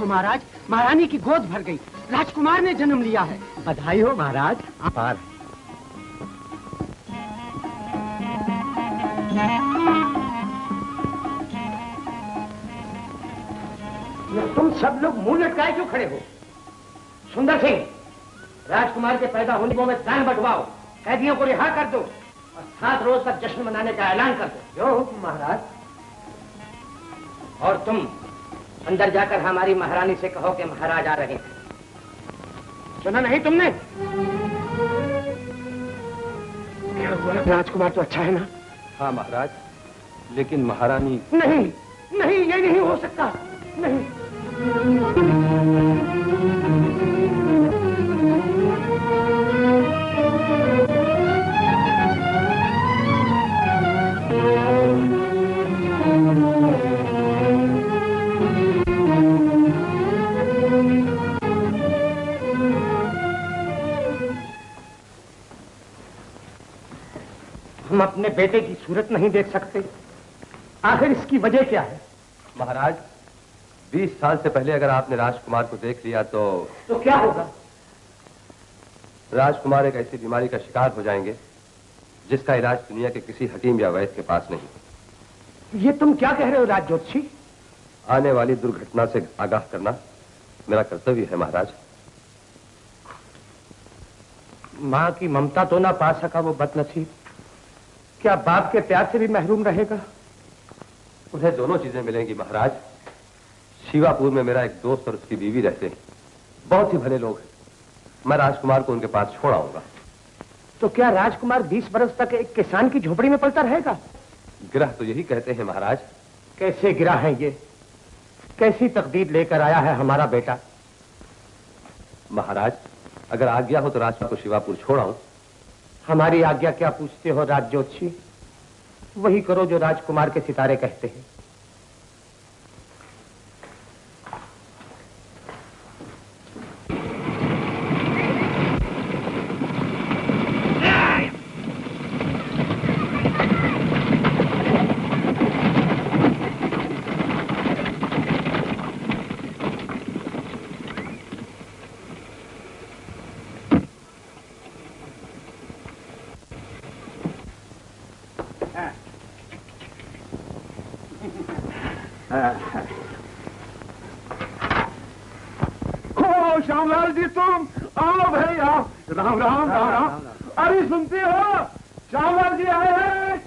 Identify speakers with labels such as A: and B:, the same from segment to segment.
A: देखो महाराज, महारानी की गोद भर गई, राजकुमार ने जन्म लिया है। बधाई हो महाराज। आभार। तुम सब लोग मुंह लटकाए क्यों खड़े हो? सुंदर सिंह, राजकुमार के पैदा होने में दान बंटवाओ, कैदियों को रिहा कर दो और 7 रोज तक जश्न मनाने का ऐलान कर दो। जो हुक्म महाराज। और तुम अंदर जाकर हमारी महारानी से कहो कि महाराज आ रहे हैं। सुना नहीं तुमने? क्या हुआ? राजकुमार तो अच्छा है ना?
B: हाँ महाराज, लेकिन महारानी।
A: नहीं नहीं, ये नहीं हो सकता। नहीं। हम अपने बेटे की सूरत नहीं देख सकते, आखिर इसकी वजह क्या है?
B: महाराज, 20 साल से पहले अगर आपने राजकुमार को देख लिया तो
A: क्या होगा?
B: राजकुमार एक ऐसी बीमारी का शिकार हो जाएंगे जिसका इलाज दुनिया के किसी हकीम या वैद्य के पास नहीं।
A: ये तुम क्या कह रहे हो राज ज्योतिषी?
B: आने वाली दुर्घटना से आगाह करना मेरा कर्तव्य है महाराज।
A: माँ की ममता तो ना पा सका वो बदनसीब, क्या बाप के प्यार से भी महरूम रहेगा?
B: उन्हें दोनों चीजें मिलेंगी महाराज। शिवापुर में मेरा एक दोस्त और उसकी बीवी रहते हैं, बहुत ही भले लोग हैं। मैं राजकुमार को उनके पास छोड़ आऊंगा।
A: तो क्या राजकुमार 20 बरस तक एक किसान की झोपड़ी में पलता रहेगा?
B: गिरह तो यही कहते हैं महाराज।
A: कैसे गिरा है ये? कैसी तकदीर लेकर आया है हमारा बेटा?
B: महाराज, अगर आज्ञा हो तो राजकुमार को शिवापुर छोड़ आऊं।
A: हमारी आज्ञा क्या पूछते हो राज ज्योतिषी? वही करो जो राजकुमार के सितारे कहते हैं।
C: श्यामलाल जी, तुम आओ भाई आओ। राम राम राम राम। अरे सुनती हो, श्यामलाल जी आए हैं।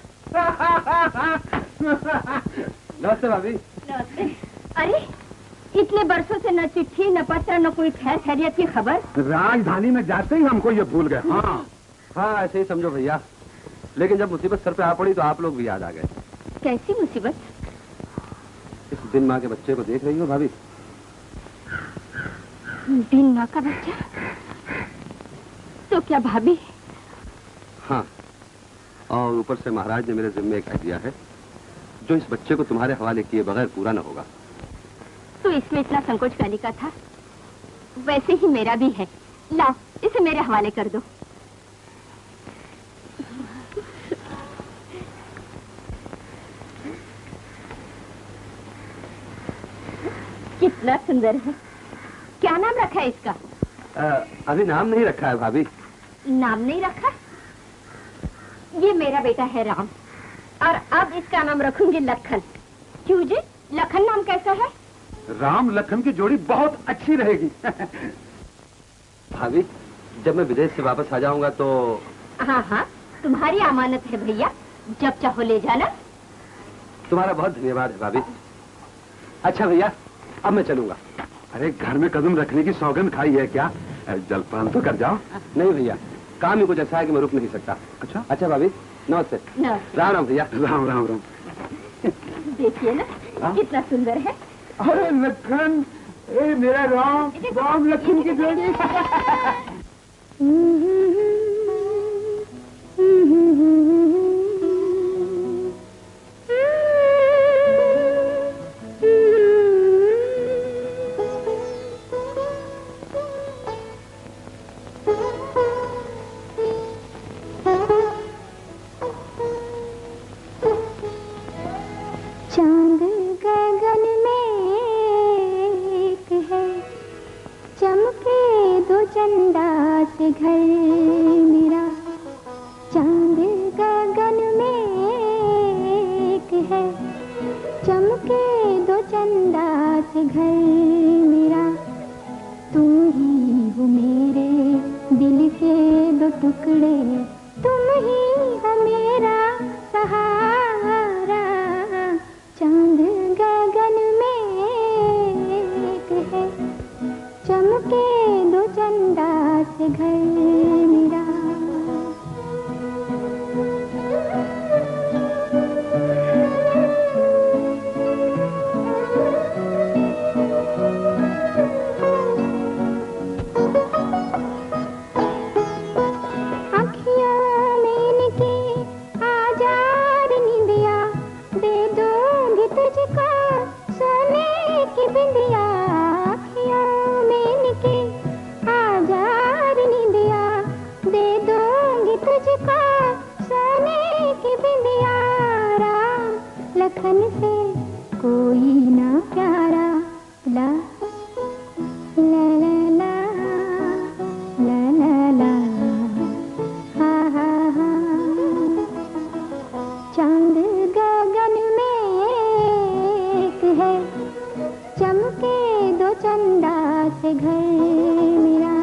B: नमस्ते भाभी।
D: नमस्ते। अरे इतने बरसों से न चिट्ठी न पत्र न कोई खैर खैरियत की खबर।
C: राजधानी में जाते ही हमको ये भूल गए। हाँ
B: हाँ, ऐसे ही समझो भैया। लेकिन जब मुसीबत सर पे आ पड़ी तो आप लोग भी याद आ गए।
D: कैसी मुसीबत?
B: इस दिन माँ के बच्चे को देख रही हो भाभी?
D: दिन माँ का बच्चा? तो क्या भाभी?
B: हाँ, और ऊपर से महाराज ने मेरे जिम्मे कह दिया है जो इस बच्चे को तुम्हारे हवाले किए बगैर पूरा न होगा।
D: तो इसमें इतना संकोच करने का था? वैसे ही मेरा भी है। लाओ, इसे मेरे हवाले कर दो। कितना सुंदर है। क्या नाम रखा है इसका?
B: अभी नाम नहीं रखा है भाभी।
D: नाम नहीं रखा? ये मेरा बेटा है राम, और अब इसका नाम रखूंगी लखन। क्यों जी, लखन नाम कैसा है?
C: राम लखन की जोड़ी बहुत अच्छी रहेगी।
B: भाभी, जब मैं विदेश से वापस आ जाऊंगा तो।
D: हाँ हाँ, तुम्हारी अमानत है भैया, जब चाहो ले जाना।
B: तुम्हारा बहुत धन्यवाद है भाभी। अच्छा भैया, अब मैं चलूंगा।
C: अरे घर में कदम रखने की सौगंध खाई है क्या? जलपान तो कर जाओ।
B: नहीं भैया, काम ही कुछ ऐसा है कि मैं रुक नहीं सकता।
C: अच्छा
B: अच्छा भाभी, नमस्ते। राम राम भैया।
C: राम राम राम।
D: देखिए ना, कितना सुंदर है।
C: अरे लखन, ए मेरा राम, राम लखन की जोड़ी।
D: चांद गगन में एक है,
E: से घर मेरा, तुम ही हो मेरे दिल के दो टुकड़े, तुम ही हो मेरा सहारा। चांद गगन में एक है, चमके दो चंदा से घर मेरा। लखन से कोई ना प्यारा, ला ला ला ला ला ला ला, हा हा हा। चांद गगन में एक है, चमके दो चंदा से घर मेरा।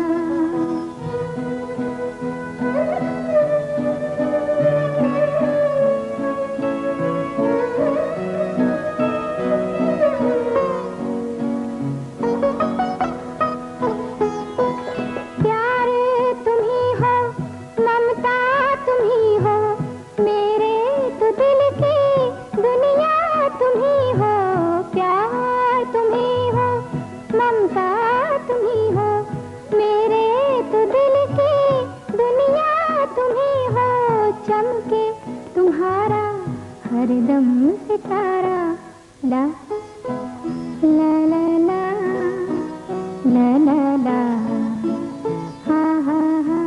E: हरदम सितारा, ला ला ला ला ला ला ला, हा हा हा।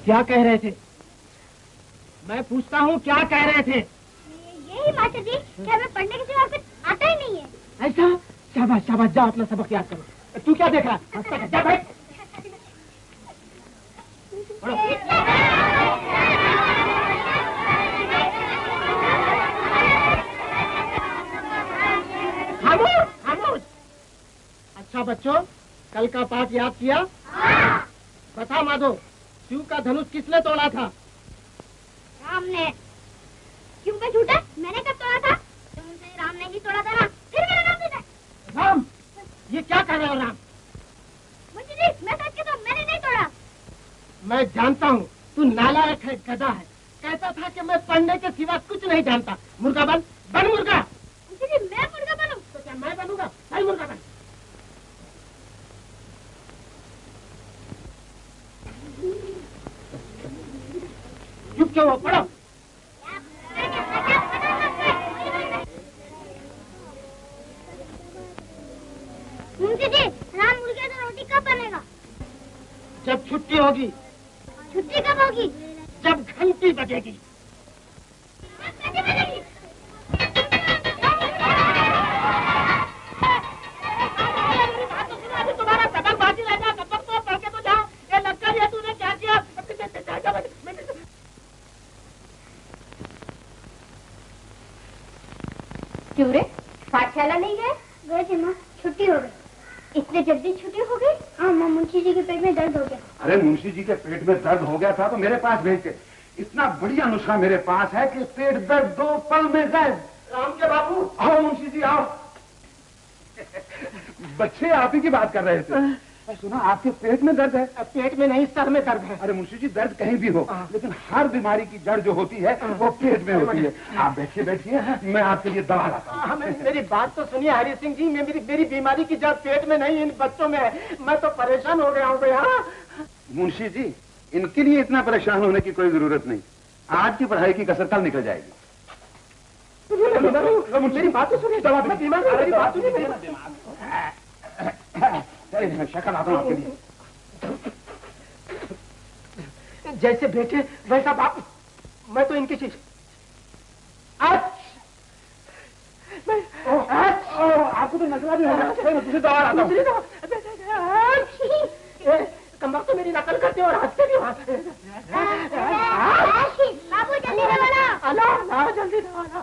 A: क्या कह रहे थे? मैं पूछता हूँ क्या कह रहे थे?
D: यही मास्टर जी कि हमें पढ़ने के सिवा कुछ आता ही नहीं है।
A: ऐसा? शाबाश शाबाश, जा अपना सबक याद करो। तू क्या देख रहा है? जा बैठ। खामोश खामोश। अच्छा बच्चों, कल का पाठ याद किया? बता माधो, शिव का धनुष किसने तोड़ा था?
D: राम ने। क्यों का झूठा? मैंने कब तोड़ा था? तुमसे राम ने ही तोड़ा था ना, फिर मेरा नाम देता।
A: राम, ये क्या कर रहे हो राम?
D: मुंशी जी, मैं सच कहता हूँ, मैंने नहीं तोड़ा।
A: मैं जानता हूँ तू नालायक है, गधा है। कहता था कि मैं पढ़ने के सिवा कुछ नहीं जानता। मुर्गा बन, बन मुर्गा।
D: मुंशी जी, मैं मुर्गा बनूं?
A: तो क्या मैं बनूंगा? भाई मुर्गा बन। चुप क्यों हो? पढ़ो।
D: मुंशी जी, राम मुर्गे से रोटी कब बनेगा?
A: जब छुट्टी होगी।
D: छुट्टी कब होगी?
A: जब घंटी बजेगी। तुम्हारा सबक बाकी रह गया, सबक तो पढ़ के तो जाओ। ये लक्का दिया तूने, क्या किया?
D: क्यों रे, पाठशाला नहीं गए? गए थे माँ, छुट्टी हो गई। इतने जल्दी छुट्टी हो गई? हाँ माँ, मुंशी जी के पेट में दर्द हो गया।
C: अरे मुंशी जी के पेट में दर्द हो गया था तो मेरे पास भेज के। इतना बढ़िया नुस्खा मेरे पास है कि पेट दर्द 2 पल में गायब।
A: राम के बाबू,
C: आओ मुंशी जी आओ। बच्चे आप ही की बात कर रहे थे। सुना आपके पेट में दर्द है?
A: पेट में नहीं, सर में दर्द है।
C: अरे मुंशी जी, दर्द कहीं भी हो, लेकिन हर बीमारी की जड़ जो होती है वो पेट में होती है। आप बैठिए बैठिए, मैं आपके लिए दवा लाता हूँ।
A: मेरी बात तो सुनिए हरि सिंह जी, मेरी बीमारी की जड़ पेट में नहीं, इन बच्चों में है। मैं तो परेशान हो गया हूँ भैया।
C: मुंशी जी, इनके लिए इतना परेशान होने की कोई जरूरत नहीं। आज की पढ़ाई की कसर कल निकल जाएगी।
A: मेरी बात तो सुनिए, दवा बीमार, मेरी बात सुनिए।
C: मैं शक्ल आता हूँ आपके लिए।
A: जैसे बेटे वैसा बाप, मैं तो इनकी चीज। आपको तो नजरा भी होगा, मैं तुझे दवा लाता हूँ। कम वक्त तो मेरी नकल करते हो और हंसते भी हो।
D: बाबू जल्दी दवा लाओ।
A: जल्दी दवा लाओ।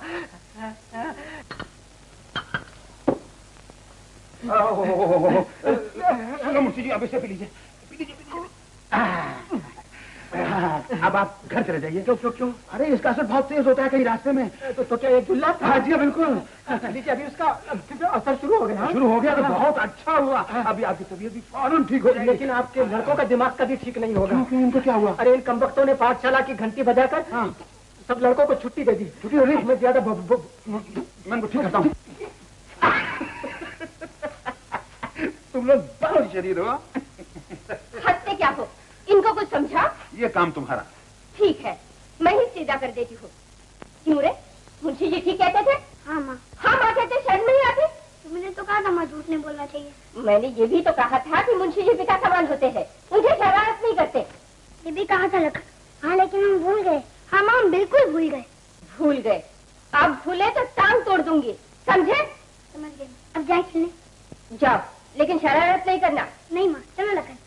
C: मुंशी जी, अब इसे पी लीजिए, पी लीजिए, पी लीजिए। अब आप घर चले जाइए।
A: क्यों क्यों क्यों?
C: अरे इसका असर बहुत तेज होता है कहीं रास्ते में।
A: तो क्या एक गुल्ला?
C: हाँ जी बिल्कुल।
A: लीजिए, अभी उसका असर शुरू हो गया।
C: शुरू हो गया तो बहुत अच्छा हुआ। अभी आपकी तबीयत भी फौरन ठीक हो जाएगी।
A: लेकिन आपके लड़कों का दिमाग कभी ठीक नहीं होगा।
C: क्यों? इनको क्या हुआ?
A: अरे इन कमबख्तों ने पाठशाला की घंटी बजाकर सब लड़कों को छुट्टी दे दी।
C: छुट्टी हो रही?
A: मैं ज्यादा
C: मैं इनको ठीक करता हूँ। तुम लोग बहुत शरीर हो।
D: हंसते क्या हो? इनको कुछ समझा?
C: ये काम तुम्हारा।
D: ठीक है, मैं ही सीधा कर देती हूँ। क्यों रे, मुंशी जी ठीक कहते थे?
E: हाँ माँ।
D: हाँ माँ कहते, शर्म नहीं आती?
E: तुमने तो कहा था माँ झूठ नहीं बोलना चाहिए।
D: मैंने ये भी तो कहा था कि मुंशी जी पिता समान होते हैं, मुझे शरारत नहीं करते।
E: ये भी कहा था लखन। हाँ लेकिन हम भूल गए। हाँ माँ, हम बिल्कुल भूल गए।
D: भूल गए? अब भूले तो टांग तोड़ दूंगी, समझे?
E: समझ गए। अब जाए खेलने।
D: जाओ, लेकिन शरारत नहीं करना।
E: नहीं माँ, चलो लखन।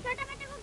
E: छोटे बच्चे को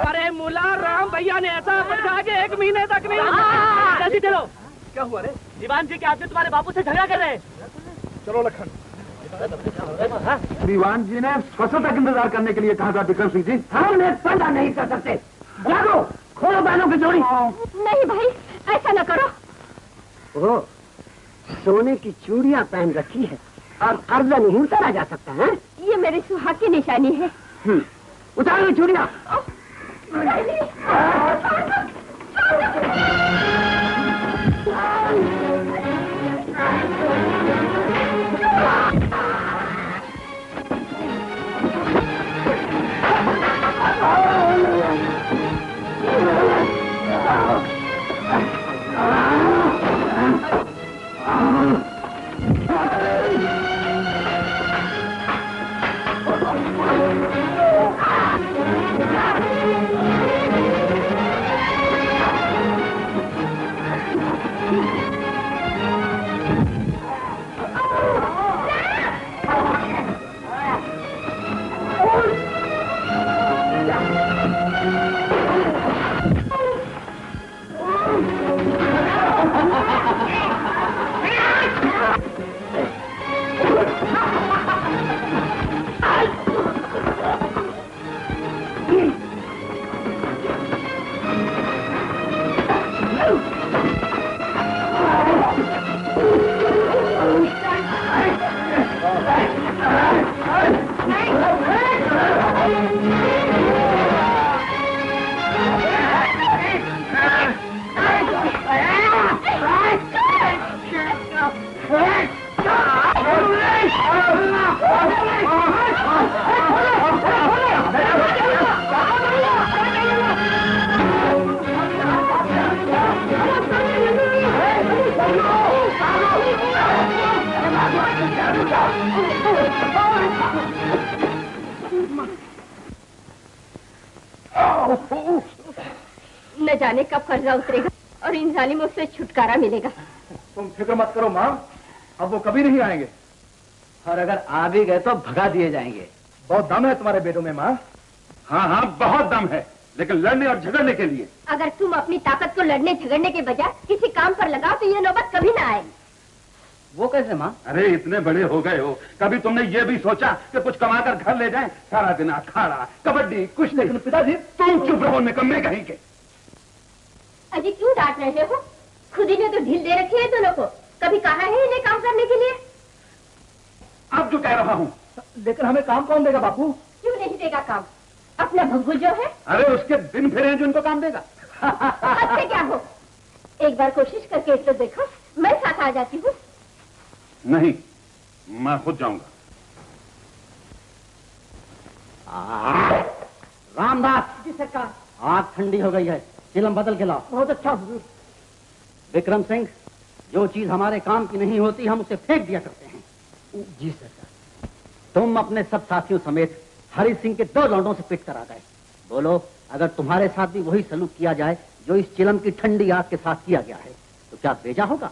F: अरे मुला, राम भैया ने ऐसा पटका के 1 महीने तक नहीं। जल्दी चलो। क्या हुआ रे? दीवान जी के आदमी तुम्हारे बापू से झगड़ा कर रहे हैं।
C: चलो लखन। दीवान जी ने फसल तक इंतजार करने के लिए कहा था विक्रम सिंह जी।
A: हम उन्हें पैदा नहीं कर सकते। जागो, खोलो बैलों की जोड़ी।
D: नहीं भाई, ऐसा न करो।
A: ओ, सोने की चूड़ियां पहन रखी है और कर्जा नहीं उतारा जा सकता है?
D: ये मेरी सुहाग की निशानी है।
A: उतारो चूड़ियां।
D: न जाने कब कर्जा उतरेगा और इन जालिमों से छुटकारा मिलेगा।
C: तुम फिक्र मत करो माँ, अब वो कभी नहीं आएंगे।
A: और अगर आ भी गए तो भगा दिए जाएंगे।
C: बहुत दम है तुम्हारे बेटों में माँ। हाँ हाँ, बहुत दम है, लेकिन लड़ने और झगड़ने के लिए।
D: अगर तुम अपनी ताकत को लड़ने झगड़ने के बजाय किसी काम पर लगाओ तो ये नौबत कभी ना आए।
A: वो कैसे माँ?
C: अरे इतने बड़े हो गए हो, कभी तुमने ये भी सोचा कि कुछ कमाकर घर ले जाएं? सारा दिन अखाड़ा, कबड्डी, कुछ नहीं। पिताजी तुम चुप रहो, निकम्मे कहीं के।
D: अजी क्यों डांट रहे हो? खुद ही ने तो ढील दे रखी है दोनों को। कभी कहा है इन्हें काम करने के लिए?
C: अब जो कह रहा हूँ।
A: लेकिन हमें काम कौन देगा बापू?
D: क्यों नहीं देगा काम? अपना भग्गू जो है।
C: अरे उसके दिन फिरे जो उनको काम देगा।
D: उससे क्या हो? एक बार कोशिश करके तो देखो, मैं साथ आ जाती हूँ।
C: नहीं, मैं खुद जाऊंगा।
A: रामदास जी सरकार, आग ठंडी हो गई है, चिलम बदल के लाओ। बहुत अच्छा हुजूर। विक्रम सिंह, जो चीज हमारे काम की नहीं होती हम उसे फेंक दिया करते हैं। जी सरकार। तुम अपने सब साथियों समेत हरि सिंह के 2 लौंडों से पिट कर आ गए। बोलो, अगर तुम्हारे साथ भी वही सलूक किया जाए जो इस चिलम की ठंडी आग के साथ किया गया है तो क्या बेजा होगा?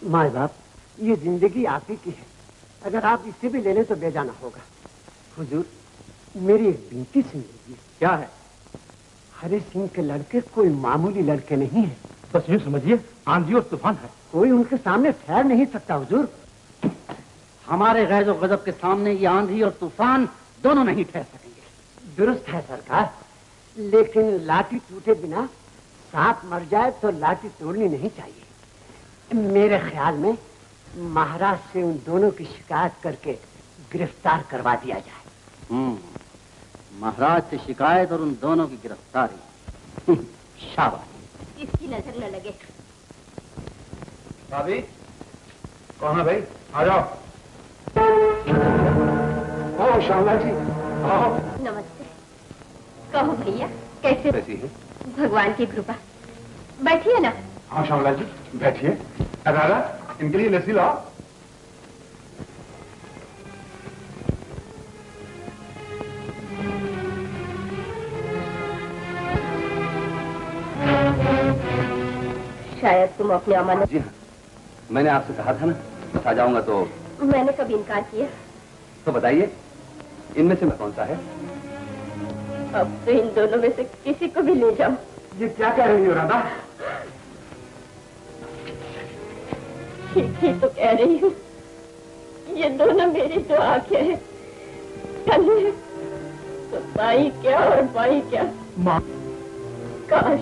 A: माए बाप, ये जिंदगी आप ही की है, अगर आप इससे भी ले लें तो बेजाना होगा। हुजूर, मेरी एक विनती सुन लीजिए। क्या है? हरि सिंह के लड़के कोई मामूली लड़के नहीं है।
C: बस यूं समझिए, आंधी और तूफान है।
A: कोई उनके सामने ठहर नहीं सकता हुजूर। हमारे गैज़ो गजब के सामने ये आंधी और तूफान दोनों नहीं ठहर सकेंगे। दुरुस्त है सरकार, लेकिन लाठी टूटे बिना सांप मर जाए तो लाठी तोड़नी नहीं चाहिए। मेरे ख्याल में महाराज से उन दोनों की शिकायत करके गिरफ्तार करवा दिया जाए। महाराज से शिकायत और उन दोनों की गिरफ्तारी। शाबाश।
D: इसकी नजर न लगे।
C: भाभी, कौन है भाई? आ जाओ। ओ श्यामला जी, आओ।
D: नमस्ते। कहो भैया, कैसे?
B: कैसी है?
D: भगवान की कृपा। बैठिए ना।
C: हाँ श्यामला जी, बैठिए। राधा, इनके लिए लस्सी लाओ।
D: शायद तुम अपने अमानत।
B: जी हाँ, मैंने आपसे कहा था ना, बता जाऊंगा तो।
D: मैंने कभी इनकार किया?
B: तो बताइए। इनमें से मैं कौन सा है?
D: अब तो इन दोनों में से किसी को भी ले जाओ।
C: ये क्या कह रही हो राधा?
D: ठीक ही तो कह रही हूँ। ये दोनों मेरी दो आंखें हैं, कल है तो बाई क्या और बाई क्या।
C: माँ,
D: काश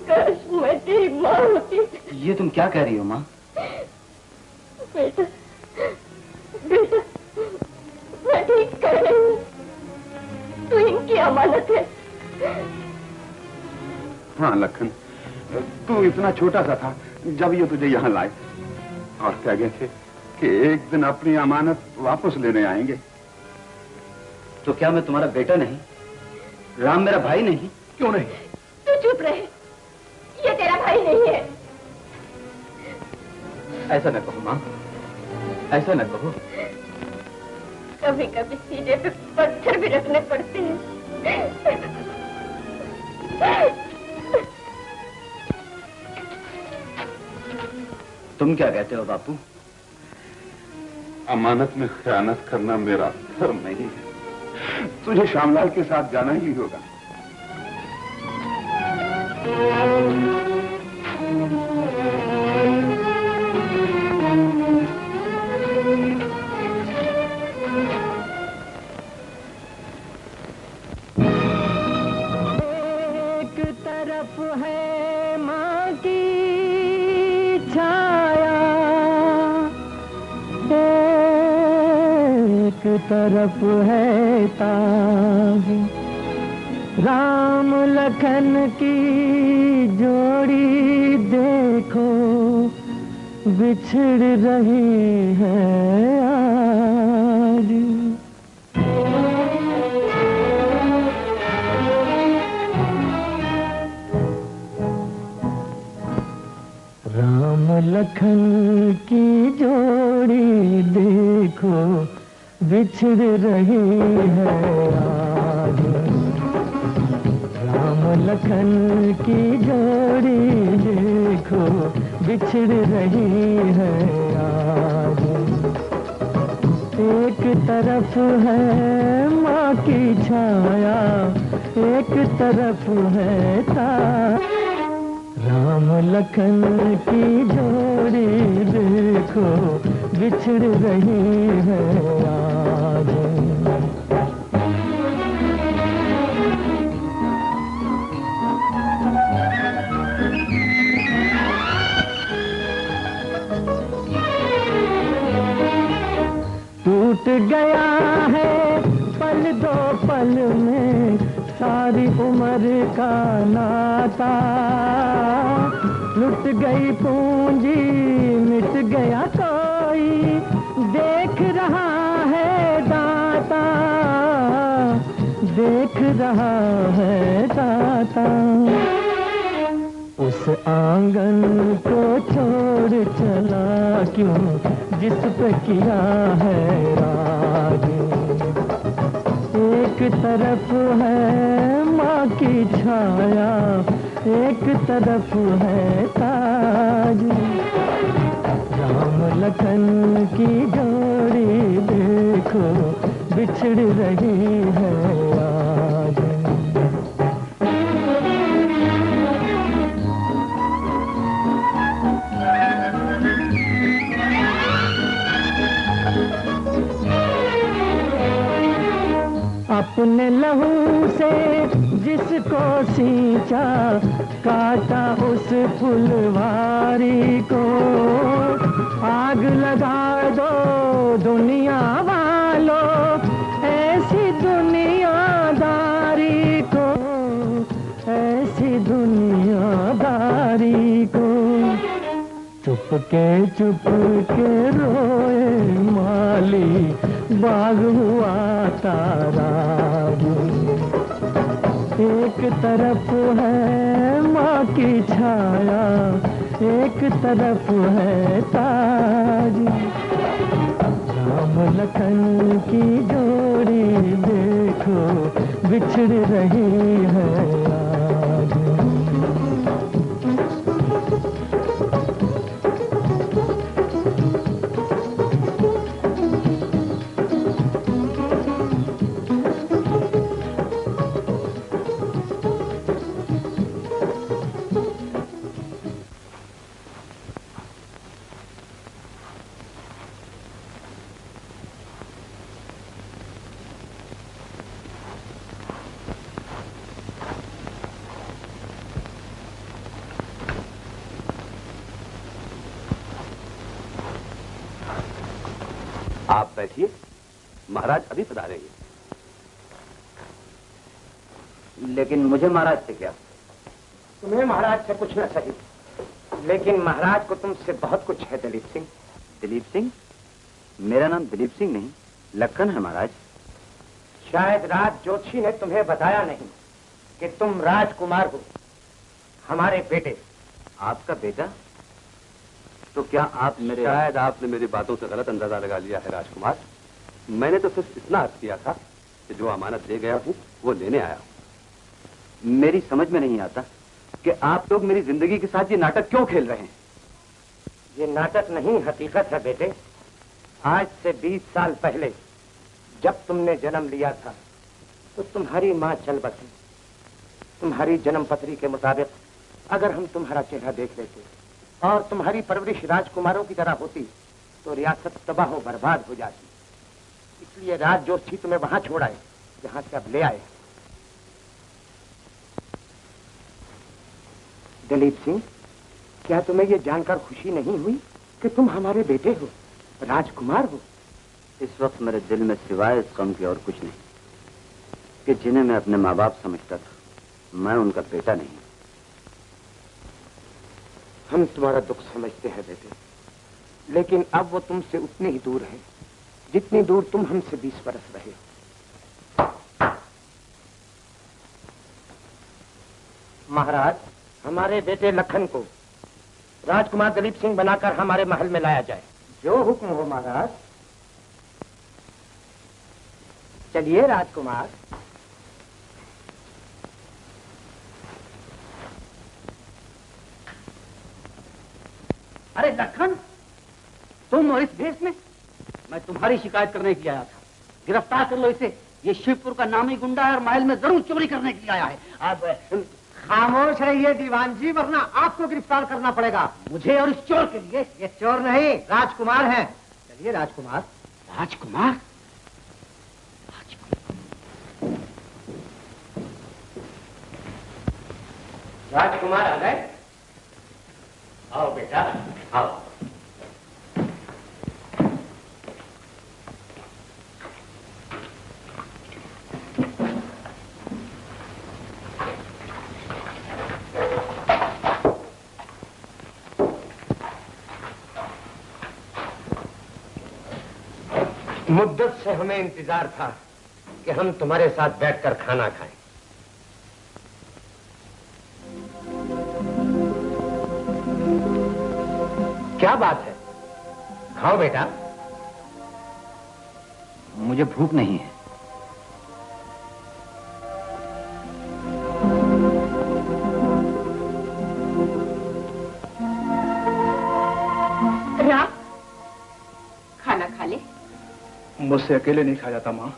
D: काश मैं तेरी माँ होती।
A: ये तुम क्या कह रही हो माँ?
D: बेटा बेटा, मैं ठीक कह रही हूँ। तू इनकी अमानत है।
C: हाँ लखन, तू इतना छोटा सा था जब ये तुझे यहाँ लाए और कह गए थे कि एक दिन अपनी अमानत वापस लेने आएंगे।
A: तो क्या मैं तुम्हारा बेटा नहीं? राम मेरा भाई नहीं?
C: क्यों नहीं?
D: तू चुप रहे, ये तेरा भाई नहीं है।
B: ऐसा न कहो माँ, ऐसा न कहो।
D: कभी कभी सीने पे पत्थर भी रखने पड़ते हैं।
A: तुम क्या कहते हो बापू?
C: अमानत में खयानत करना मेरा धर्म नहीं है। तुझे श्यामलाल के साथ जाना ही होगा।
G: एक तरफ है माँ की छाया, एक तरफ है ताब, राम लखन की जोड़ी देखो बिछड़ रही है आज। राम लखन की जोड़ी देखो बिछड़ रही है आज। राम लखन की जोड़ी देखो बिछड़ रही है आज। एक तरफ है माँ की छाया, एक तरफ है तारा। राम लखन की जोड़ी देखो बिछड़ रही है आज। टूट गया है पल दो पल में सारी उम्र का नाता। लुट गई पूंजी मिट गया कोई देख रहा है दाता, देख रहा है दाता। उस आंगन को छोड़ चला क्यों जिस पे किया है राज। एक तरफ है माँ की छाया, एक तरफ है ताज। राम लखन की जोड़ी देखो बिछड़ रही है आज। अपने लहू से जिसको सींचा काटा उस फुलवारी को। आग लगा दो दुनिया वालों ऐसी दुनियादारी को, ऐसी दुनियादारी को। चुप के रोए माली बाग हुआ तारा। एक तरफ है माँ की छाया, एक तरफ है ताज। राम लखन की जोड़ी देखो बिछड़ रही है आज।
B: आप बैठिए, महाराज अभी पधारेंगे।
A: लेकिन मुझे महाराज से क्या? तुम्हें महाराज से कुछ न सही, लेकिन महाराज को तुमसे बहुत कुछ है दिलीप सिंह।
H: दिलीप सिंह? मेरा नाम दिलीप सिंह नहीं, लखन है महाराज।
A: शायद राज जोशी ने तुम्हें बताया नहीं कि तुम राजकुमार हो, हमारे बेटे।
H: आपका बेटा? तो क्या आप मेरे...
B: शायद आपने मेरी बातों से गलत अंदाजा लगा लिया है राजकुमार। मैंने तो सिर्फ इतना अर्थ किया था कि जो अमानत दे गया हूँ वो लेने आया हूँ।
H: मेरी समझ में नहीं आता कि आप लोग मेरी जिंदगी के साथ ये नाटक क्यों खेल रहे हैं।
A: ये नाटक नहीं, हकीकत है बेटे। आज से 20 साल पहले जब तुमने जन्म लिया था तो तुम्हारी माँ चल बसी। तुम्हारी जन्म पत्री के मुताबिक अगर हम तुम्हारा चेहरा देख लेते और तुम्हारी परवरिश राजकुमारों की तरह होती तो रियासत तबाह हो बर्बाद हो जाती। इसलिए राज जोशी तुम्हें वहां छोड़ आए जहां से अब ले आए। दिलीप सिंह, क्या तुम्हें यह जानकर खुशी नहीं हुई कि तुम हमारे बेटे हो, राजकुमार हो?
H: इस वक्त मेरे दिल में सिवाय इस गम के और कुछ नहीं कि जिन्हें मैं अपने माँ बाप समझता था, मैं उनका बेटा नहीं।
A: हम तुम्हारा दुख समझते हैं बेटे, लेकिन अब वो तुमसे उतनी ही दूर है जितनी दूर तुम हमसे 20 बरस रहे हो। महाराज, हमारे बेटे लखन को राजकुमार दिलीप सिंह बनाकर हमारे महल में लाया जाए। जो हुक्म हो महाराज। चलिए राजकुमार।
F: अरे लखन, तुम और इस भेष में? मैं तुम्हारी शिकायत करने के लिए आया था। गिरफ्तार कर लो इसे। ये शिवपुर का नामी गुंडा है और महल में जरूर चोरी करने के लिए आया है। अब
A: खामोश रहिए दीवान जी, वरना आपको गिरफ्तार करना पड़ेगा।
F: मुझे और इस चोर के लिए?
A: ये चोर नहीं, राजकुमार हैं। चलिए राजकुमार।
F: राजकुमार?
A: राजकुमार आ गए? आओ बेटा, आओ। मुद्दत से हमें इंतजार था कि हम तुम्हारे साथ बैठकर खाना खाएं। क्या बात है? खाओ बेटा।
H: मुझे भूख नहीं है।
D: राम, खाना खा ले।
I: मुझसे अकेले नहीं खा जाता माँ।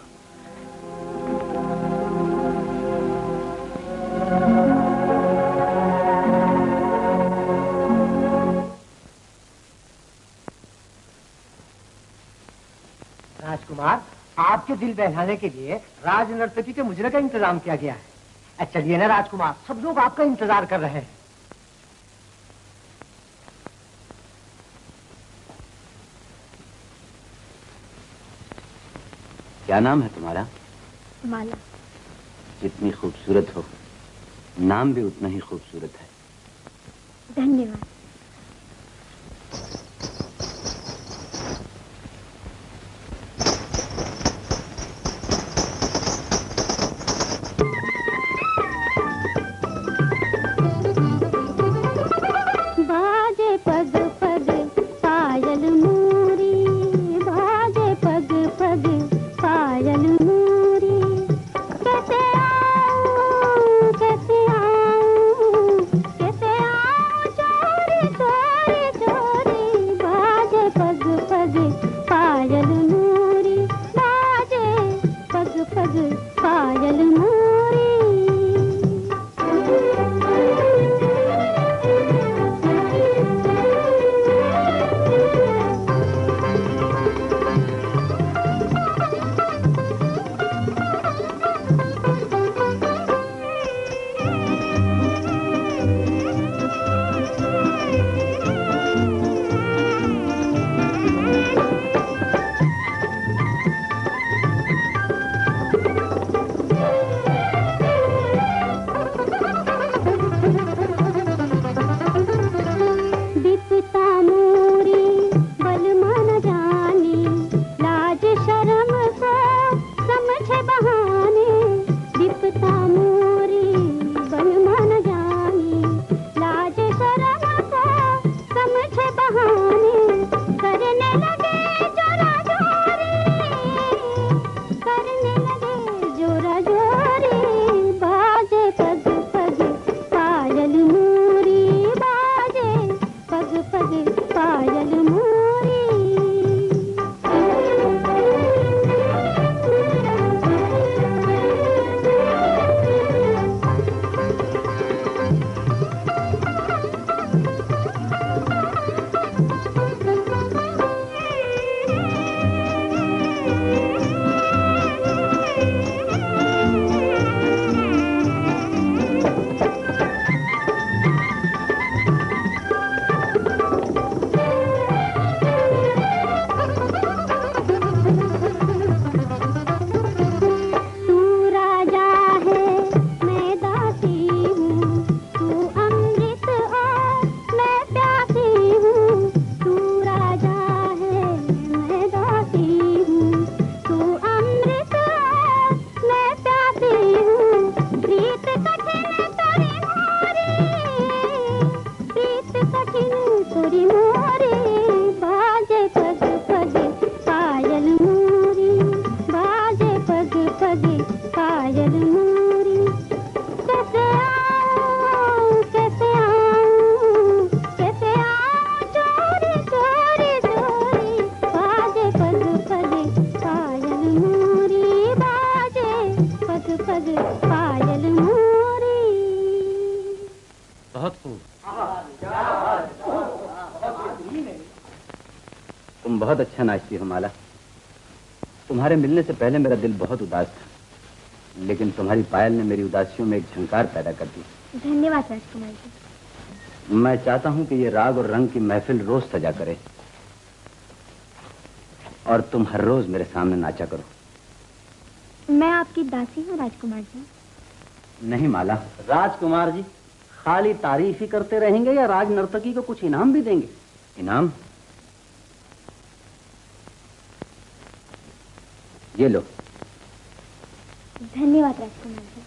A: राजकुमार, आपके दिल बहलाने के लिए राज नर्तकी के मुजरे का इंतजाम किया गया है। चलिए ना राजकुमार, सब लोग आपका इंतजार कर रहे हैं।
H: क्या नाम है तुम्हारा?
E: माला।
H: जितनी खूबसूरत हो, नाम भी उतना ही खूबसूरत है।
E: धन्यवाद। बाजे पग पग पायल नूरी, बाजे पग पग पायल नूरी। कैसे आऊं, कैसे आऊं, कैसे आऊं चोरी चोरी चोरी। बाजे पग पग पायल नूरी, बाजे पग पग पायल नूरी। पग पायल मोरी। कैसे आऊं कैसे आऊं कैसे आऊं चोरी चोरी चोरी, बाजे पग पग पायल मोरी, बाजे पग पग पायल मोरी।
B: बहुत खूब।
H: तुम बहुत अच्छा नाचती हो माला। तुम्हारे मिलने से पहले मेरा दिल बहुत उदास था, लेकिन तुम्हारी पायल ने मेरी उदासियों में एक झंकार पैदा कर दी।
E: धन्यवाद राजकुमार जी।
H: मैं चाहता हूं कि ये राग और रंग की महफिल रोज सजा करे और तुम हर रोज मेरे सामने नाचा करो।
E: मैं आपकी दासी हूँ राजकुमार जी।
H: नहीं माला।
F: राजकुमार जी खाली तारीफ ही करते रहेंगे या राज नर्तकी को कुछ इनाम भी देंगे?
H: इनाम? ये लो।
E: धन्यवाद राजकुमार जी।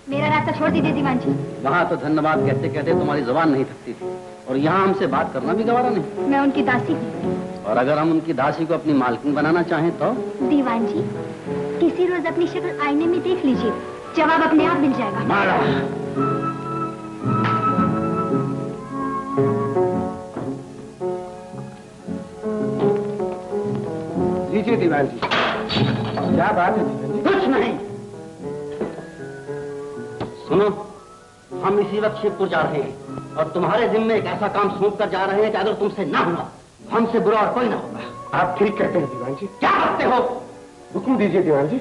E: मेरा रास्ता छोड़ दीजिए दीवान जी।
F: वहाँ तो धन्यवाद कहते कहते तुम्हारी जुबान नहीं थकती थी, और यहाँ हमसे बात करना भी गवारा नहीं।
E: मैं उनकी दासी हूँ।
F: और अगर हम उनकी दासी को अपनी मालकिन बनाना चाहें तो?
E: दीवान जी किसी रोज अपनी शक्ल आईने में देख लीजिए, जवाब अपने आप मिल जाएगा।
F: माला।
A: लीजिए दीवान जी। क्या बात है दीवान जी?
F: कुछ नहीं। सुनो, हम इसी वक्त शिवपुर जा रहे हैं और तुम्हारे जिम्मे एक ऐसा काम सौंप कर जा रहे हैं कि अगर तुमसे ना हुआ हमसे बुरा और कोई ना होगा।
A: आप ठीक कहते हैं दीवान जी।
F: क्या करते हो?
A: हुक्म दीजिए दीवान जी।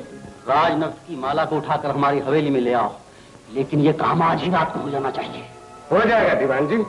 F: राजनर्त की माला को उठाकर हमारी हवेली में ले आओ, लेकिन ये काम आज ही रात को हो जाना चाहिए।
A: हो जाएगा दीवान जी।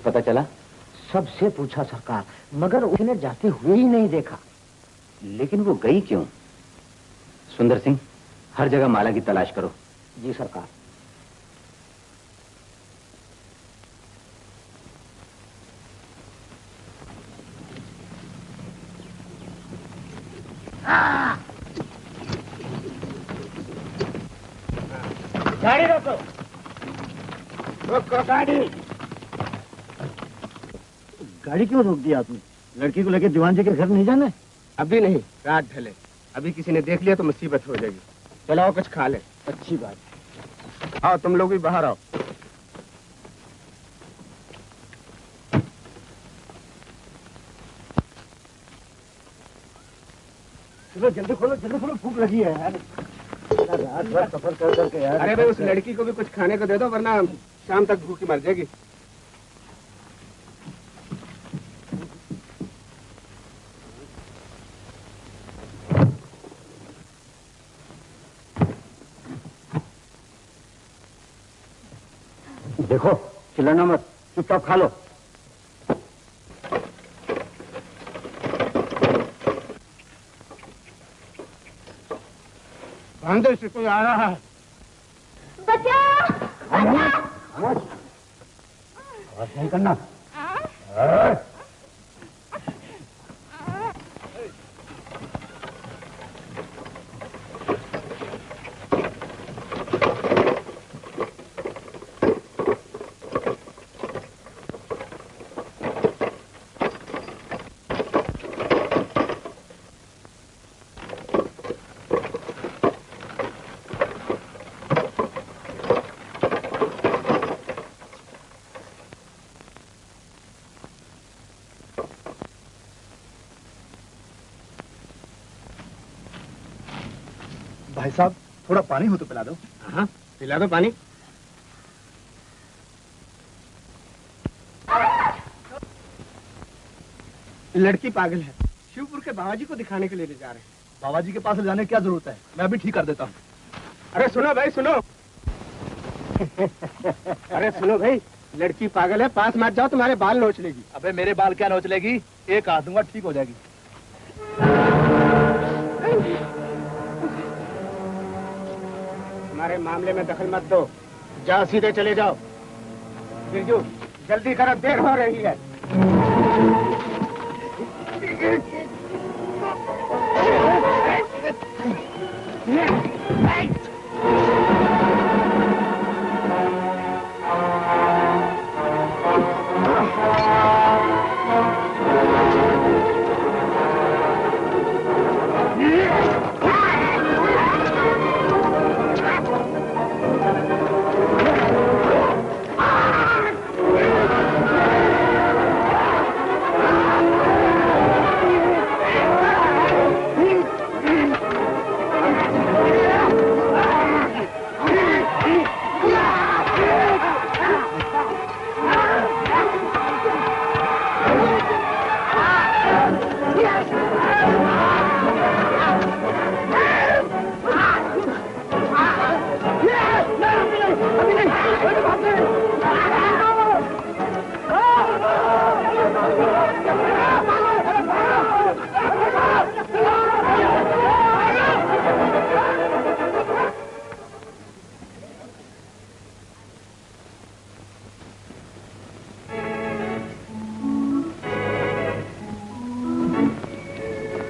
H: पता चला?
A: सबसे पूछा सरकार, मगर उसने जाते हुए ही नहीं देखा।
H: लेकिन वो गई क्यों? सुंदर सिंह, हर जगह माला की तलाश करो।
A: जी सरकार। गाड़ी रोको, रोको गाड़ी।
G: गाड़ी क्यों रोक दिया आपने? लड़की को लेकर दीवान जी के घर नहीं जाना है?
A: अभी नहीं, रात ढले। अभी किसी ने देख लिया तो मुसीबत हो जाएगी। चलाओ कुछ खा ले।
G: अच्छी बात है।
A: आओ तुम लोग भी बाहर आओ।
G: चलो जल्दी खोलो, भूख लगी है यार। रात भर सफर कर करके यार।
A: अरे भाई उस लड़की को भी कुछ खाने को दे दो, वरना शाम तक भूखी मर जाएगी।
G: देखो, चिल्लाना मत, चुपचाप खा लो।
A: बांधो इसे, कोई आ रहा है।
E: बचाओ!
G: आवाज नहीं करना।
I: भाई साहब, थोड़ा पानी हो तो पिला दो।
A: हाँ, पिला दो पानी।
I: लड़की पागल है, शिवपुर के बाबा जी को दिखाने के लिए ले जा रहे हैं। बाबा जी के पास ले जाने की क्या जरूरत है, मैं भी ठीक कर देता हूँ। अरे सुनो भाई सुनो। अरे सुनो भाई, लड़की पागल है, पास मत जाओ, तुम्हारे बाल नोच लेगी। अबे मेरे बाल क्या नोच लेगी, एक हाथ दूंगा ठीक हो जाएगी। हमारे मामले में दखल मत दो, जाओ सीधे चले जाओ। बिरजू जल्दी करो, देर हो रही है।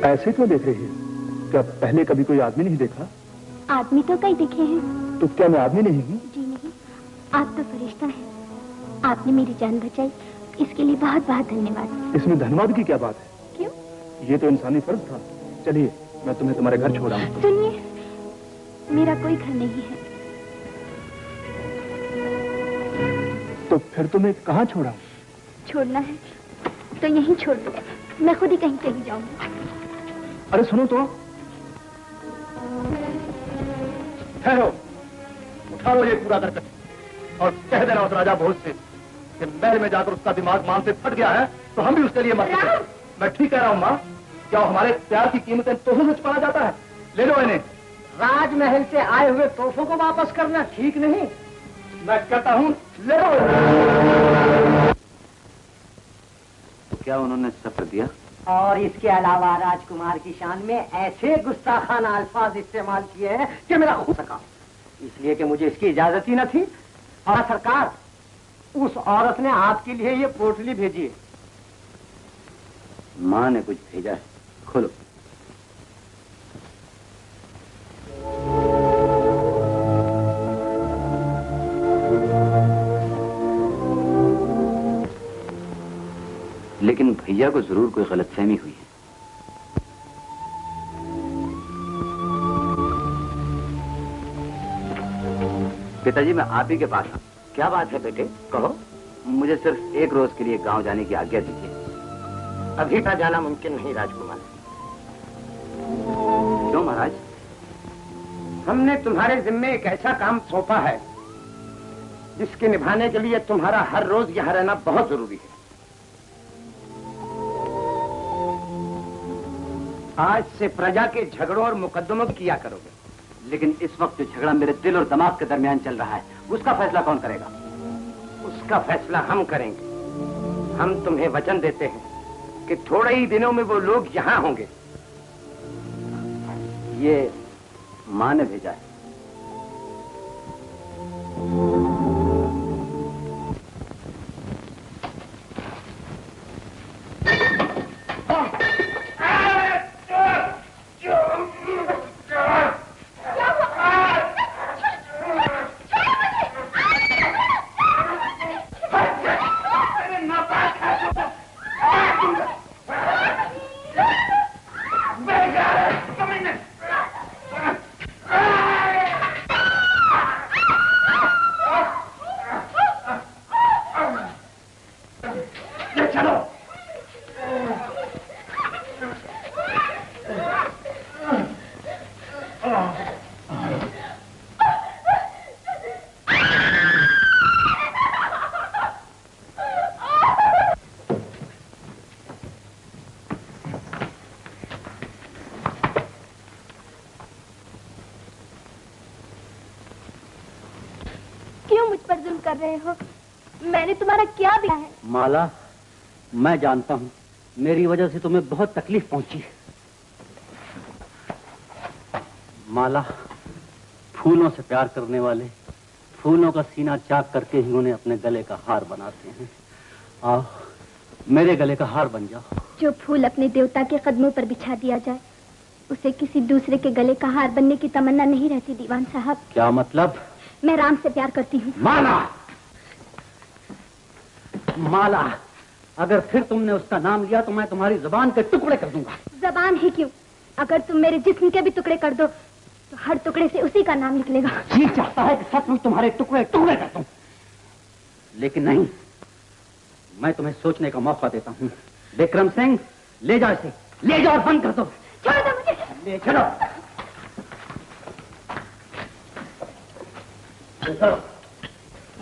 I: ऐसे क्यों देख रही है? क्या पहले कभी कोई आदमी नहीं देखा?
E: आदमी तो कई दिखे हैं।
I: तो क्या मैं आदमी नहीं हूँ?
E: जी नहीं, आप तो फरिश्ता हैं। आपने मेरी जान बचाई, इसके लिए बहुत बहुत धन्यवाद।
I: इसमें धन्यवाद की क्या बात है?
E: क्यों?
I: ये तो इंसानी फर्ज था। चलिए मैं तुम्हें तुम्हारे घर छोड़ाऊं।
E: सुनिए, मेरा कोई घर नहीं है।
I: तो फिर तुम्हें कहाँ छोड़ाऊं?
E: छोड़ना है तो यहीं छोड़ दो, मैं खुद ही कहीं चली जाऊंगी।
I: अरे सुनो तो, ठहरो, उठा लो ये पूरा करकट और कह देना उस राजा भोज से कि महल में जाकर उसका दिमाग मान से फट गया है तो हम भी उसके लिए मर सकते। मैं ठीक कह रहा हूँ माँ, क्या हमारे प्यार की कीमतें तोहफे से छुपाना जाता है? ले लो इन्हें।
A: राजमहल से आए हुए तोहफों को वापस करना ठीक नहीं।
I: मैं कहता हूँ ले लो।
H: तो क्या उन्होंने सफर दिया?
A: और इसके अलावा राजकुमार की शान में ऐसे गुस्ताखाना अल्फाज इस्तेमाल किए हैं कि मेरा खून सका, इसलिए कि मुझे इसकी इजाजत ही न थी। और सरकार, उस औरत ने आपके लिए ये पोटली भेजी है।
H: माँ ने कुछ भेजा है, खोलो। लेकिन भैया को जरूर कोई गलतफहमी हुई है। पिताजी मैं आप ही के पास हूँ।
A: क्या बात है बेटे, कहो।
H: मुझे सिर्फ एक रोज के लिए गांव जाने की आज्ञा दीजिए।
A: अभी का जाना मुमकिन नहीं राजकुमार।
H: क्यों महाराज?
A: हमने तुम्हारे जिम्मे एक ऐसा काम सौंपा है जिसके निभाने के लिए तुम्हारा हर रोज यहाँ रहना बहुत जरूरी है। आज से प्रजा के झगड़ों और मुकदमों की किया करोगे।
H: लेकिन इस वक्त जो झगड़ा मेरे दिल और दिमाग के दरमियान चल रहा है, उसका फैसला कौन करेगा?
A: उसका फैसला हम करेंगे। हम तुम्हें वचन देते हैं कि थोड़े ही दिनों में वो लोग यहाँ होंगे।
H: ये माँ ने भेजा है।
E: मुझ पर जुल्म कर रहे हो? मैंने तुम्हारा क्या दिया है?
F: माला, मैं जानता हूँ मेरी वजह से तुम्हें बहुत तकलीफ पहुंची है। माला, फूलों से प्यार करने वाले फूलों का सीना चाक करके ही उन्हें अपने गले का हार बनाते हैं। आओ, मेरे गले का हार बन जाओ।
E: जो फूल अपने देवता के कदमों पर बिछा दिया जाए, उसे किसी दूसरे के गले का हार बनने की तमन्ना नहीं रहती दीवान साहब।
F: क्या मतलब?
E: मैं राम से प्यार करती हूँ।
F: माला, माला, अगर फिर तुमने उसका नाम लिया तो मैं तुम्हारी जुबान के टुकड़े कर दूंगा।
E: जबान ही क्यों, अगर तुम मेरे जिस्म के भी टुकड़े कर दो तो हर टुकड़े से उसी का नाम निकलेगा।
F: जी चाहता है कि सचमुच तुम्हारे टुकड़े टुकड़े कर दूं, लेकिन नहीं, मैं तुम्हें सोचने का मौका देता हूँ। विक्रम सिंह, ले जाओ इसे, ले जाओ और बंद कर दो।
E: छोड़ दो मुझे।
F: ले चलो।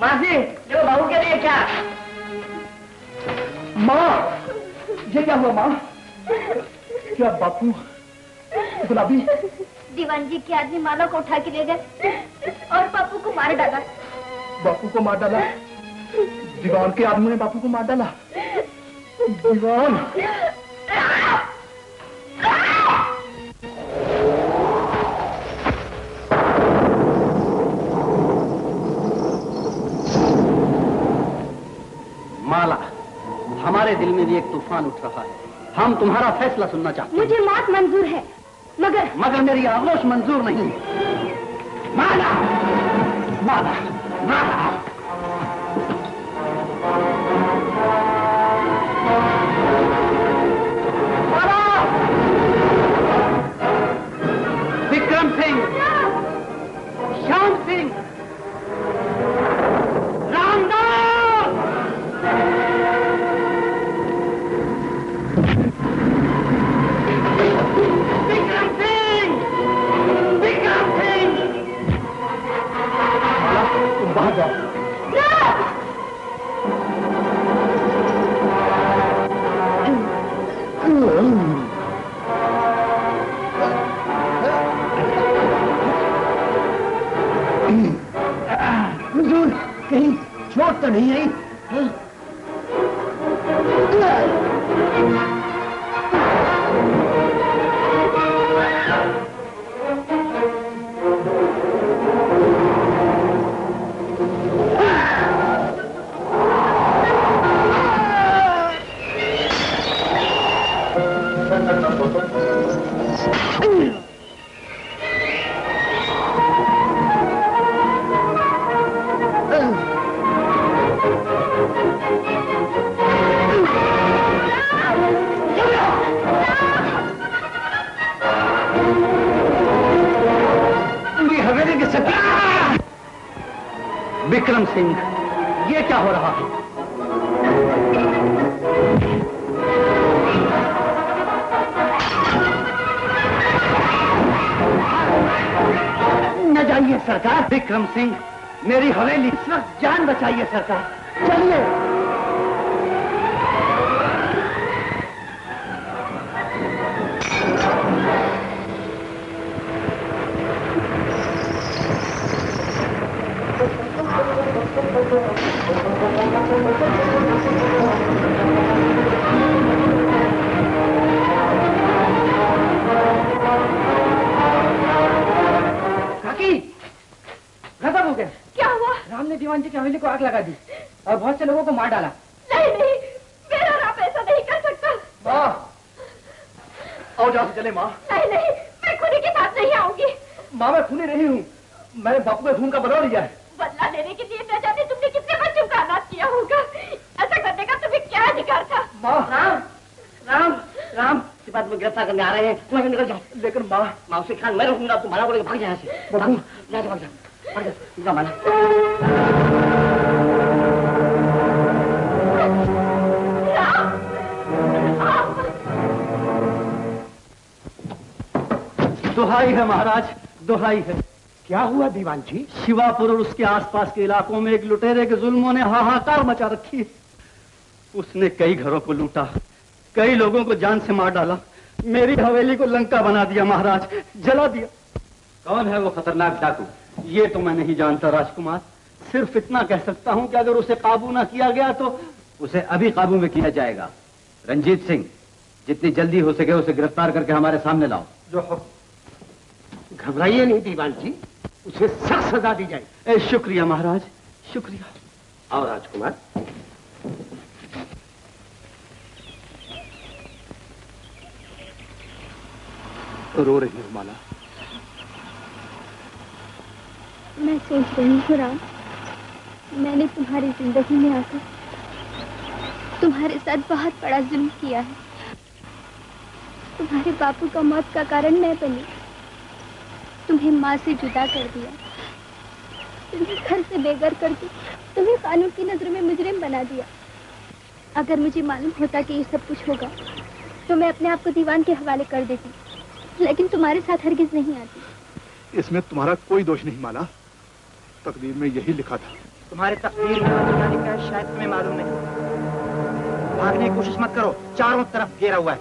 A: माँ जी, जो बहू के लिए क्या?
I: माँ, ये क्या हुआ माँ? क्या बापू गुलाबी?
E: दीवान जी के आदमी माला को उठा के ले गए और बापू को मार डाला।
I: बापू को मार डाला? दीवान के आदमी ने बापू को मार डाला? दीवान!
F: माला, हमारे दिल में भी एक तूफान उठ रहा है। हम तुम्हारा फैसला सुनना चाहते हैं।
E: मुझे मौत मंजूर है, मगर
F: मेरी आगोश मंजूर नहीं। माला, माला, माला। विक्रम सिंह, श्याम सिंह, रामदास, विक्रम सिंह, विक्रम सिंह।
I: तुम बाहर जाओ।
A: कहीं चोट तो नहीं आई?
F: विक्रम सिंह, ये क्या हो रहा है? न जाइए सरकार। विक्रम सिंह, मेरी हवेली, इस वक्त जान बचाइए सरकार। चलिए।
A: गजब हो गया।
E: क्या हुआ?
A: राम ने दीवान जी की हवेली को आग लगा दी और बहुत से लोगों को मार डाला।
E: नहीं नहीं, मेरा राम ऐसा नहीं कर सकता।
I: माँ, आओ जहाँ से चले माँ।
E: नहीं नहीं, मैं खूनी के साथ नहीं आऊंगी।
I: माँ, मैं खूनी नहीं हूँ। मैंने बापू के खून का बदला लिया है।
E: बदला लेने के लिए न जाने तुमने कितने बच्चों का अनाथ किया होगा। ऐसा करने का तुम्हें क्या अधिकार था?
I: माँ,
A: राम राम राम के बाद में गिरफ्तार करने आ रहे हैं, तुम निकल जाओ।
I: लेकिन माँ,
A: मौसी खान मैं रहूंगा, तुम्हारा बोले भाग जाए से।
I: बाबू,
A: जा भाग जा, जा माना।
F: दुहाई है महाराज, दुहाई है।
A: क्या हुआ दीवान जी?
F: शिवापुर और उसके आसपास के इलाकों में एक लुटेरे के जुल्मों ने हाहाकार मचा रखी है। उसने कई घरों को लूटा, कई लोगों को जान से मार डाला, मेरी हवेली को लंका बना दिया महाराज, जला दिया।
B: कौन है वो खतरनाक डाकू?
F: ये तो मैं नहीं जानता राजकुमार, सिर्फ इतना कह सकता हूं कि अगर उसे काबू ना किया गया तो
H: उसे अभी काबू में किया जाएगा। रंजीत सिंह, जितनी जल्दी हो सके उसे गिरफ्तार करके हमारे सामने लाओ।
A: जो घबराइए नहीं दीवान जी, उसे सख्त सजा दी जाए।
F: शुक्रिया महाराज, शुक्रिया।
A: आओ राजकुमार।
I: रो रही हो माला?
E: मैं सोच रही हूँ राम, मैंने तुम्हारी जिंदगी में आकर तुम्हारे साथ बहुत बड़ा जुल्म किया है। तुम्हारे बापू का मौत का कारण मैं बनी, तुम्हें माँ से जुदा कर दिया, तुम्हें घर से बेघर करके तुम्हें कानून की नजरों में मुजरिम बना दिया। अगर मुझे मालूम होता कि ये सब कुछ होगा तो मैं अपने आप को दीवान के हवाले कर देती, लेकिन तुम्हारे साथ हरगिज नहीं आती।
I: इसमें तुम्हारा कोई दोष नहीं माला, तकदीर में यही लिखा था।
F: तुम्हारे तकदीर में क्या लिखा है शायद तुम्हें मालूम नहीं। भागने की कोशिश मत करो, चारों तरफ घेरा हुआ है।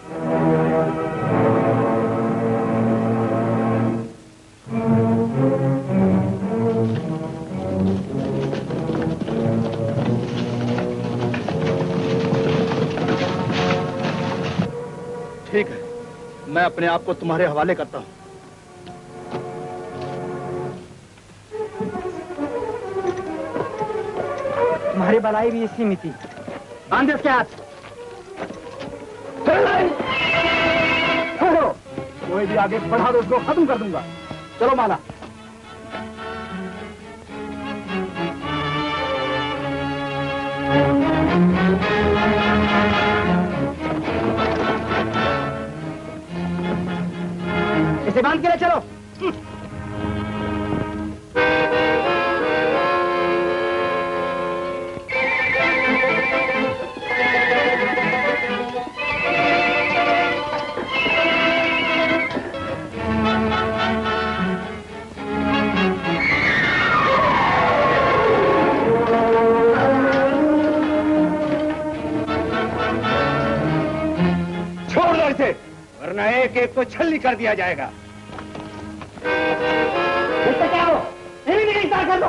I: ठीक है, मैं अपने आप को तुम्हारे हवाले करता हूं।
F: तुम्हारी भलाई भी इसी में थी। बांध इसके हाथ।
I: कोई भी आगे बढ़ा तो उसको खत्म कर दूंगा। चलो माला।
F: इसे बांध के ले चलो।
A: वरना एक एक को छल्ली कर दिया जाएगा। क्या हो? नहीं कर दो।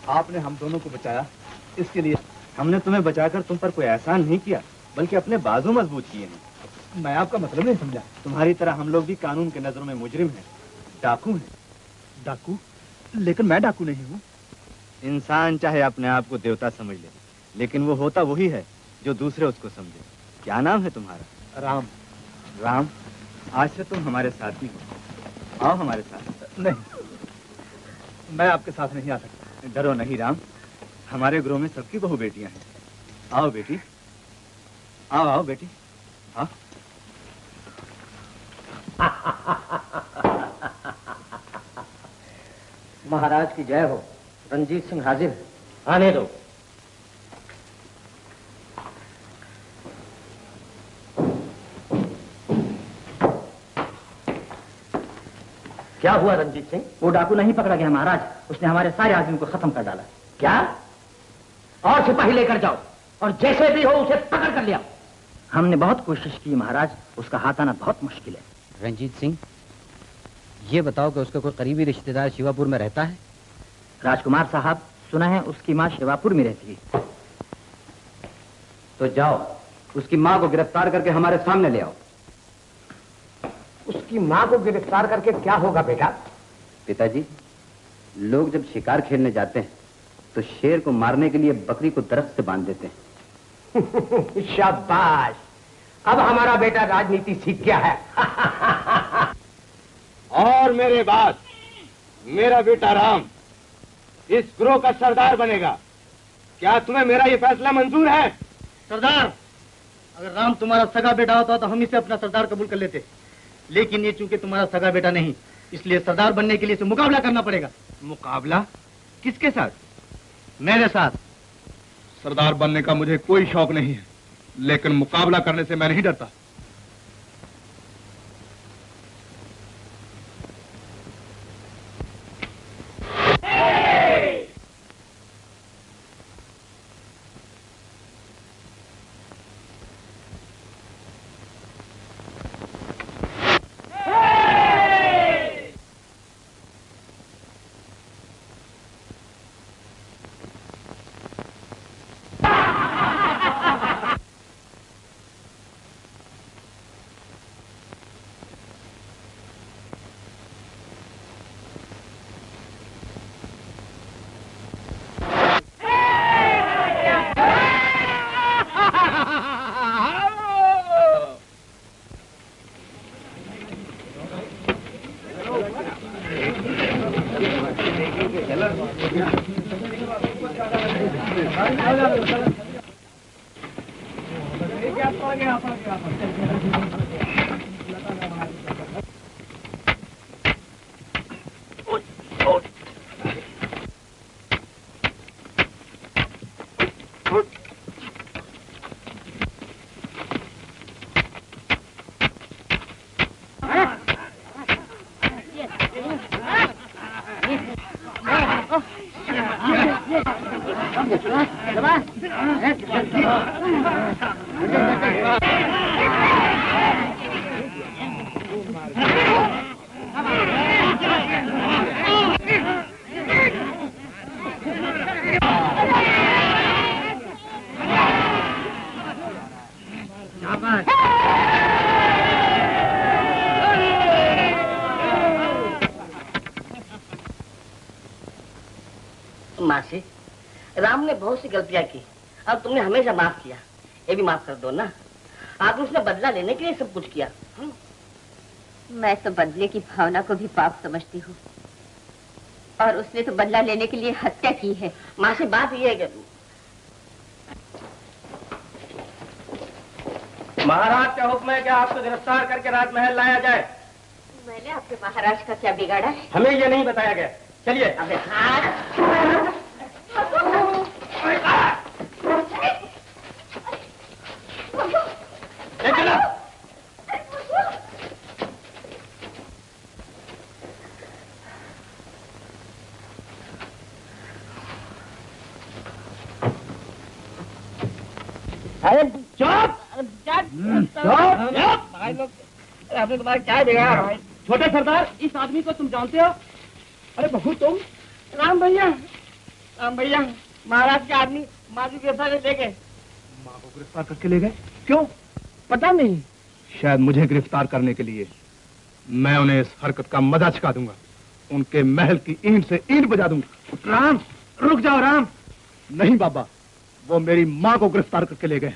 I: आपने हम दोनों को बचाया, इसके लिए हमने तुम्हें बचाकर तुम पर कोई एहसान नहीं किया, बल्कि अपने बाजू मजबूत किए हैं। मैं आपका मतलब नहीं समझा। तुम्हारी तरह हम लोग भी कानून के नजरों में मुजरिम हैं, डाकू हैं। डाकू? लेकिन मैं डाकू नहीं हूँ।
H: इंसान चाहे अपने आप को देवता समझ ले, लेकिन वो होता वही है जो दूसरे उसको समझे। क्या नाम है तुम्हारा?
I: राम।
H: राम, आज से तुम हमारे साथी हो। आओ हमारे साथ।
I: नहीं, मैं आपके साथ नहीं आ सकता।
H: डरो नहीं राम, हमारे गृह में सबकी बहू बेटियां हैं। आओ बेटी, आओ आओ बेटी, हाँ।
A: महाराज की जय हो। रंजीत सिंह हाजिर है, आने दो। क्या हुआ रंजीत सिंह?
F: वो डाकू नहीं पकड़ा गया महाराज, उसने हमारे सारे आदमियों को खत्म कर डाला।
A: क्या? और सिपाही लेकर जाओ और जैसे भी हो उसे पकड़ कर लिया।
F: हमने बहुत कोशिश की महाराज, उसका हाथ आना बहुत मुश्किल है।
H: रंजीत सिंह, ये बताओ कि उसका कोई करीबी रिश्तेदार शिवापुर में रहता है?
F: राजकुमार साहब, सुना है उसकी माँ शिवापुर में रहती है।
H: तो जाओ, उसकी माँ को गिरफ्तार करके हमारे सामने ले आओ।
A: उसकी माँ को गिरफ्तार करके क्या होगा बेटा?
H: पिताजी, लोग जब शिकार खेलने जाते हैं तो शेर को मारने के लिए बकरी को दरख्त से बांध देते हैं।
A: शाबाश, अब हमारा बेटा राजनीति सीख गया है।
I: और मेरे बाद मेरा बेटा राम इस ग्रोह का सरदार बनेगा। क्या तुम्हें मेरा ये फैसला मंजूर है?
F: सरदार, अगर राम तुम्हारा सगा बेटा होता तो हम इसे अपना सरदार कबूल कर लेते, लेकिन ये चूंकि तुम्हारा सगा बेटा नहीं, इसलिए सरदार बनने के लिए इसे मुकाबला करना पड़ेगा।
I: मुकाबला? किसके साथ?
F: मेरे साथ।
I: सरदार बनने का मुझे कोई शौक नहीं है, लेकिन मुकाबला करने से मैं नहीं डरता।
J: मासी, राम ने बहुत सी गलतियां की, अब तुमने हमेशा माफ किया, ये भी माफ कर दो ना। आखिर उसने बदला लेने के लिए सब कुछ किया।
D: मैं तो बदले की भावना को भी पाप समझती हूँ, और उसने तो बदला लेने के लिए हत्या की है।
J: मासी, बात ये है कि
A: महाराज का हुक्म है कि आपको गिरफ्तार करके राजमहल लाया जाए।
D: मैंने आपके महाराज का क्या बिगाड़ा है?
A: हमें ये नहीं बताया गया। चलिए।
J: अबे हाँ।
A: अरे चुप! भाई लोग, आपने तुम्हारा क्या बिगाड़ा भाई? छोटे सरदार, इस आदमी को तुम जानते हो? अरे बहू तुम? राम भैया, महाराज के आदमी माँ को गिरफ्तार ले गए।
I: माँ को गिरफ्तार करके ले गए? क्यों?
A: पता नहीं।
I: शायद मुझे गिरफ्तार करने के लिए। मैं उन्हें इस हरकत का मजा चखा दूंगा, उनके महल की ईंट से ईंट बजा दूंगा।
A: राम, रुक जाओ राम।
I: नहीं बाबा, वो मेरी माँ को गिरफ्तार करके ले गए।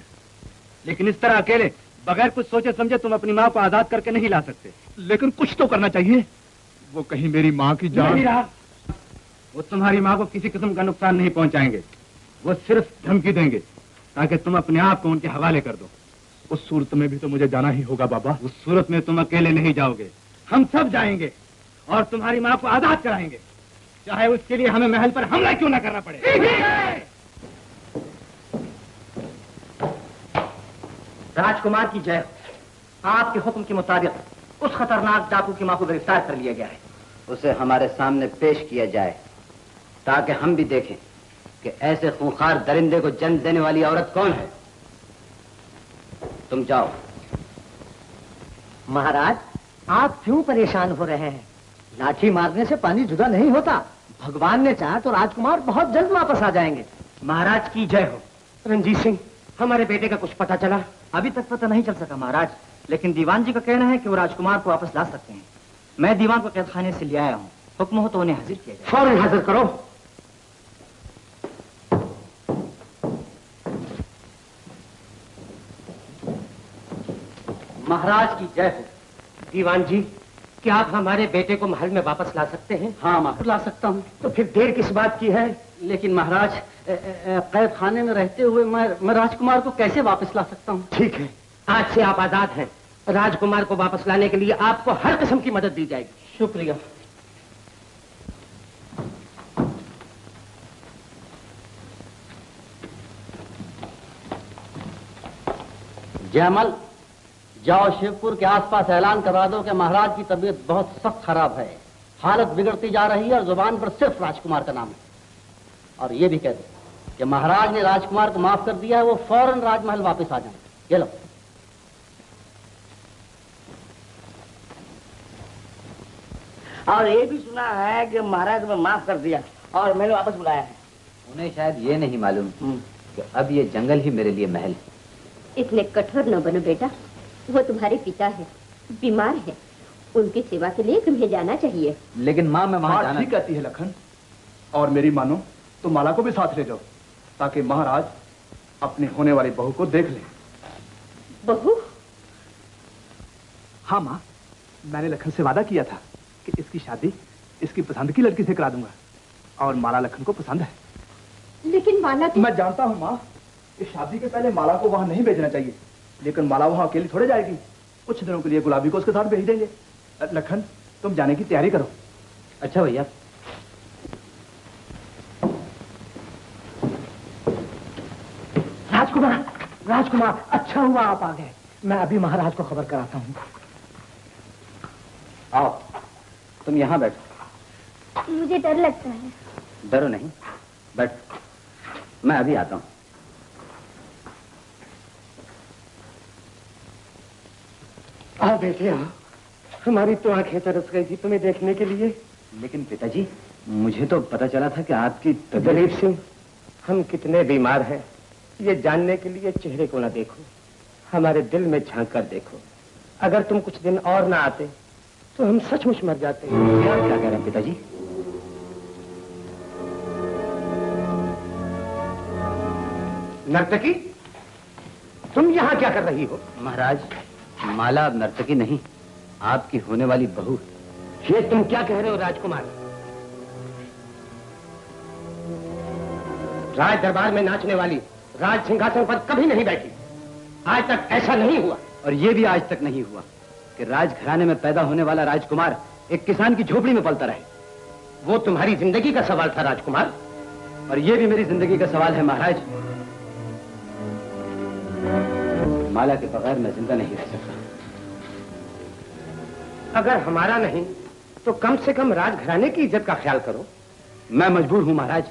F: लेकिन इस तरह अकेले, बगैर कुछ सोचे समझे तुम अपनी माँ को आजाद करके नहीं ला सकते।
I: लेकिन कुछ तो करना चाहिए। वो कहीं मेरी माँ की जान।
F: वो तुम्हारी माँ को किसी किस्म का नुकसान नहीं पहुंचाएंगे, वो सिर्फ धमकी देंगे ताकि तुम अपने आप को उनके हवाले कर दो।
I: उस सूरत में भी तो मुझे जाना ही होगा बाबा।
F: उस सूरत में तुम अकेले नहीं जाओगे, हम सब जाएंगे और तुम्हारी माँ को आजाद कराएंगे, चाहे उसके लिए हमें महल पर हमला क्यों ना करना पड़े। राजकुमार की जय हो। आपके हुक्म के मुताबिक उस खतरनाक डाकू की माँ को गिरफ्तार कर लिया गया है।
H: उसे हमारे सामने पेश किया जाए ताकि हम भी देखें कि ऐसे खूंखार दरिंदे को जन्म देने वाली औरत कौन है। तुम जाओ।
F: महाराज, आप क्यों परेशान हो रहे हैं? लाठी मारने से पानी जुदा नहीं होता। भगवान ने चाहा तो राजकुमार बहुत जल्द वापस आ जाएंगे। महाराज की जय हो।
A: रंजीत सिंह, हमारे बेटे का कुछ पता चला?
F: अभी तक पता नहीं चल सका महाराज, लेकिन दीवान जी का कहना है कि वो राजकुमार को वापस ला सकते हैं। मैं दीवान को कैदखाने से ले आया हूँ, हुक्म हो तो उन्हें हाजिर किया जाए।
A: फौरन हाजिर करो।
F: महाराज की जय हो।
A: दीवान जी, क्या आप हमारे बेटे को महल में वापस ला सकते हैं?
F: हाँ महाराज, ला सकता हूँ।
A: तो फिर देर किस बात की है?
F: लेकिन महाराज, कैद खाने में रहते हुए मैं राजकुमार को कैसे वापस ला सकता हूँ?
A: ठीक है, आज से आप आजाद हैं। राजकुमार को वापस लाने के लिए आपको हर किस्म की मदद दी जाएगी।
F: शुक्रिया। जयमल, जाओ शिवपुर के आसपास ऐलान करवा दो कि महाराज की तबीयत बहुत सख्त खराब है, हालत बिगड़ती जा रही है और जुबान पर सिर्फ राजकुमार का नाम है। और ये भी कह दो कि महाराज ने राजकुमार को माफ कर दिया है, वो फौरन राजमहल वापस आ जाए। ये लो।
J: और ये भी सुना है कि महाराज ने माफ कर दिया और मैंने वापस बुलाया है।
H: उन्हें शायद ये नहीं मालूम कि अब ये जंगल ही मेरे लिए महल है।
D: इतने कठोर न बनो बेटा, वो तुम्हारे पिता है, बीमार है, उनकी सेवा के लिए तुम्हें जाना चाहिए।
H: लेकिन माँ, मैं वहाँ जाना
I: ठीक कहती है लखन। और मेरी मानो तो माला को भी साथ ले जाओ, ताकि महाराज अपनी होने वाली बहू को देख ले।
D: बहू?
I: हाँ माँ, मैंने लखन से वादा किया था कि इसकी शादी इसकी पसंद की लड़की से करा दूंगा, और माला लखन को पसंद है।
D: लेकिन माला तो...
I: मैं जानता हूँ माँ, इस शादी के पहले माला को वहां नहीं भेजना चाहिए, लेकिन माला वहां अकेली थोड़े जाएगी। कुछ दिनों के लिए गुलाबी को उसके साथ भेज देंगे। लखन, तुम जाने की तैयारी करो।
H: अच्छा भैया।
A: राजकुमार, राजकुमार, अच्छा हुआ आप आ गए। मैं अभी महाराज को खबर कराता हूँ।
H: आओ, तुम यहाँ बैठो।
E: मुझे डर लगता है।
H: डरो नहीं, बैठ, मैं अभी आता हूँ।
A: आओ बेटे, आओ। हमारी तो आंखें तरस गई थी तुम्हें देखने के लिए।
H: लेकिन पिताजी, मुझे तो पता चला था कि आपकी
A: दलीप सिंह, हम कितने बीमार हैं ये जानने के लिए चेहरे को ना देखो, हमारे दिल में झांक कर देखो। अगर तुम कुछ दिन और ना आते तो हम सचमुच मर जाते।
H: क्या कह रहे हैं पिताजी?
A: नर्तकी, तुम यहाँ क्या कर रही हो?
H: महाराज, माला अब नर्तकी नहीं, आपकी होने वाली बहू।
A: ये तुम क्या कह रहे हो राजकुमार? राज दरबार में नाचने वाली राज सिंहासन पर कभी नहीं बैठी। आज तक ऐसा नहीं हुआ।
H: और ये भी आज तक नहीं हुआ कि राजघराने में पैदा होने वाला राजकुमार एक किसान की झोपड़ी में पलता रहे।
A: वो तुम्हारी जिंदगी का सवाल था राजकुमार।
H: और ये भी मेरी जिंदगी का सवाल है महाराज। माला के बगैर मैं जिंदा नहीं रह सकता।
A: अगर हमारा नहीं तो कम से कम राजघराने की इज्जत का ख्याल करो।
H: मैं मजबूर हूं महाराज,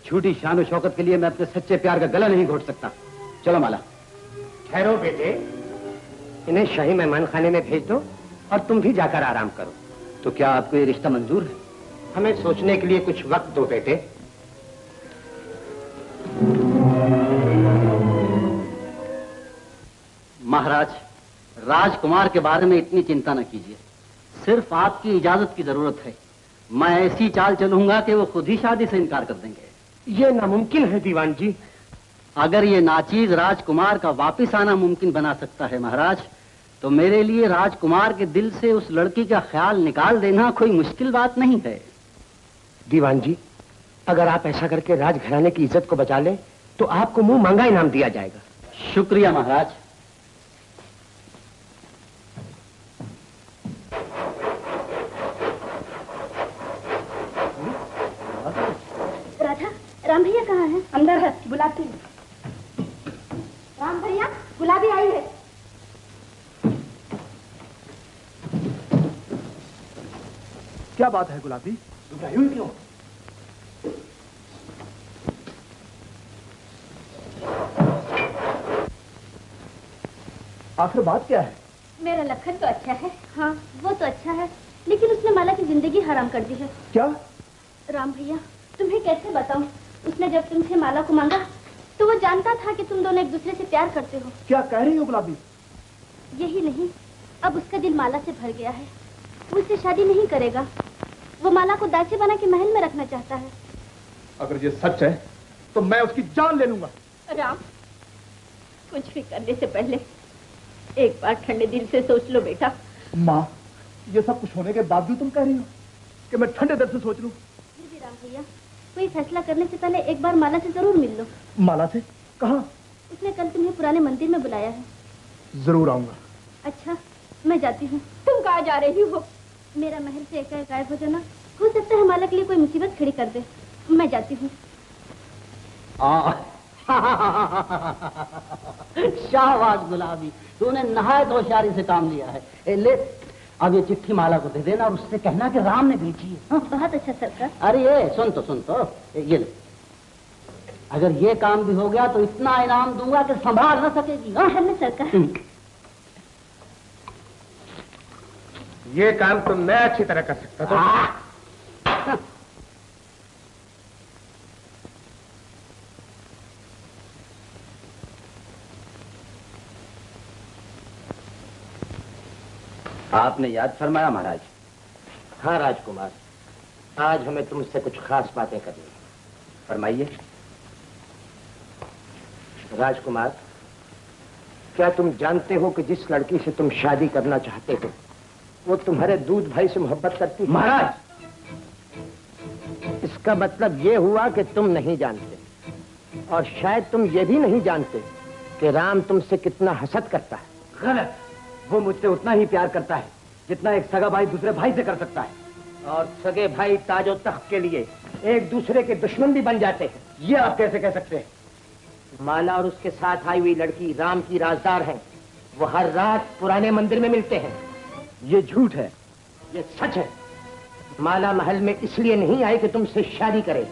H: झूठी शान और शौकत के लिए मैं अपने सच्चे प्यार का गला नहीं घोट सकता। चलो माला।
A: ठहरो बेटे, इन्हें शाही मेहमान खाने में भेज दो और तुम भी जाकर आराम करो।
H: तो क्या आपको ये रिश्ता मंजूर है?
A: हमें सोचने के लिए कुछ वक्त दो बेटे।
F: महाराज, राजकुमार के बारे में इतनी चिंता न कीजिए, सिर्फ आपकी इजाजत की जरूरत है। मैं ऐसी चाल चलूंगा कि वो खुद ही शादी से इनकार कर देंगे।
A: ये नामुमकिन है दीवान जी।
F: अगर ये नाचीज राजकुमार का वापस आना मुमकिन बना सकता है महाराज, तो मेरे लिए राजकुमार के दिल से उस लड़की का ख्याल निकाल देना कोई मुश्किल बात नहीं है।
A: दीवान जी, अगर आप ऐसा करके राजघराने की इज्जत को बचा लें तो आपको मुंह मांगा इनाम दिया जाएगा।
F: शुक्रिया महाराज।
E: राधा, राम भैया कहाँ है? अंदर है, बुलाती हूँ। राम भैया, गुलाबी आई है।
I: क्या बात है गुलाबी, घबराई हुई क्यों? आखिर बात क्या है?
E: मेरा लखन तो अच्छा है। हाँ, वो तो अच्छा है, लेकिन उसने माला की जिंदगी हराम कर दी है।
I: क्या?
E: राम भैया, तुम्हें कैसे बताऊं? उसने जब तुमसे माला को मांगा तो वो जानता था कि तुम दोनों एक दूसरे से प्यार करते हो।
I: क्या कह रही हो गुलाबी?
E: यही नहीं, अब उसका दिल माला से भर गया है। वो उससे शादी नहीं करेगा। वो माला को दासी बना के महल में रखना चाहता है।
I: अगर ये सच है तो मैं उसकी जान ले लूंगा।
D: राम, कुछ भी करने से पहले एक बार ठंडे दिल से सोच लो बेटा।
I: माँ, ये सब कुछ होने के बाद भी तुम कह रही हो कि मैं ठंडे दिल से सोच लूं?
E: फिर भी राम भैया, कोई फैसला करने से पहले एक बार माला से जरूर मिल लो।
I: माला से? कहाँ?
E: उसने कल तुम्हें पुराने मंदिर में बुलाया है।
I: जरूर आऊंगा।
E: अच्छा, मैं जाती हूँ।
D: तुम कहाँ जा रही हो?
E: मेरा महल से एकाएक गायब हो जाना हो सकता है माला के लिए कोई मुसीबत खड़ी कर दे। मैं जाती हूँ।
F: शाहबाज गुलाबी, तूने नहायत होशियारी से काम लिया है। ले, अब ये चिट्ठी माला को दे देना और उससे कहना कि राम ने भेजी है। हाँ?
E: बहुत अच्छा सरकार।
F: अरे ये सुन तो ये ले, अगर ये काम भी हो गया तो इतना इनाम दूंगा कि संभाल न सकेगी।
E: हाँ सरकार।
A: ये काम तो मैं अच्छी तरह कर सकता था।
H: आपने याद फरमाया महाराज।
A: हाँ राजकुमार, आज हमें तुमसे कुछ खास बातें करनी है।
H: फरमाइए।
A: राजकुमार, क्या तुम जानते हो कि जिस लड़की से तुम शादी करना चाहते हो वो तुम्हारे दूध भाई से मोहब्बत करती है?
F: महाराज,
A: इसका मतलब ये हुआ कि तुम नहीं जानते, और शायद तुम ये भी नहीं जानते कि राम तुमसे कितना हसद करता है।
F: गलत। वो मुझसे उतना ही प्यार करता है जितना एक सगा भाई दूसरे भाई से कर सकता है।
A: और सगे भाई ताजो तख्त के लिए एक दूसरे के दुश्मन भी बन जाते हैं।
F: ये आप कैसे कह सकते हैं?
A: माला और उसके साथ आई हुई लड़की राम की राजदार है। वो हर रात पुराने मंदिर में मिलते हैं।
F: ये झूठ है।
A: ये सच है। माला महल में इसलिए नहीं आई कि तुमसे शादी करे,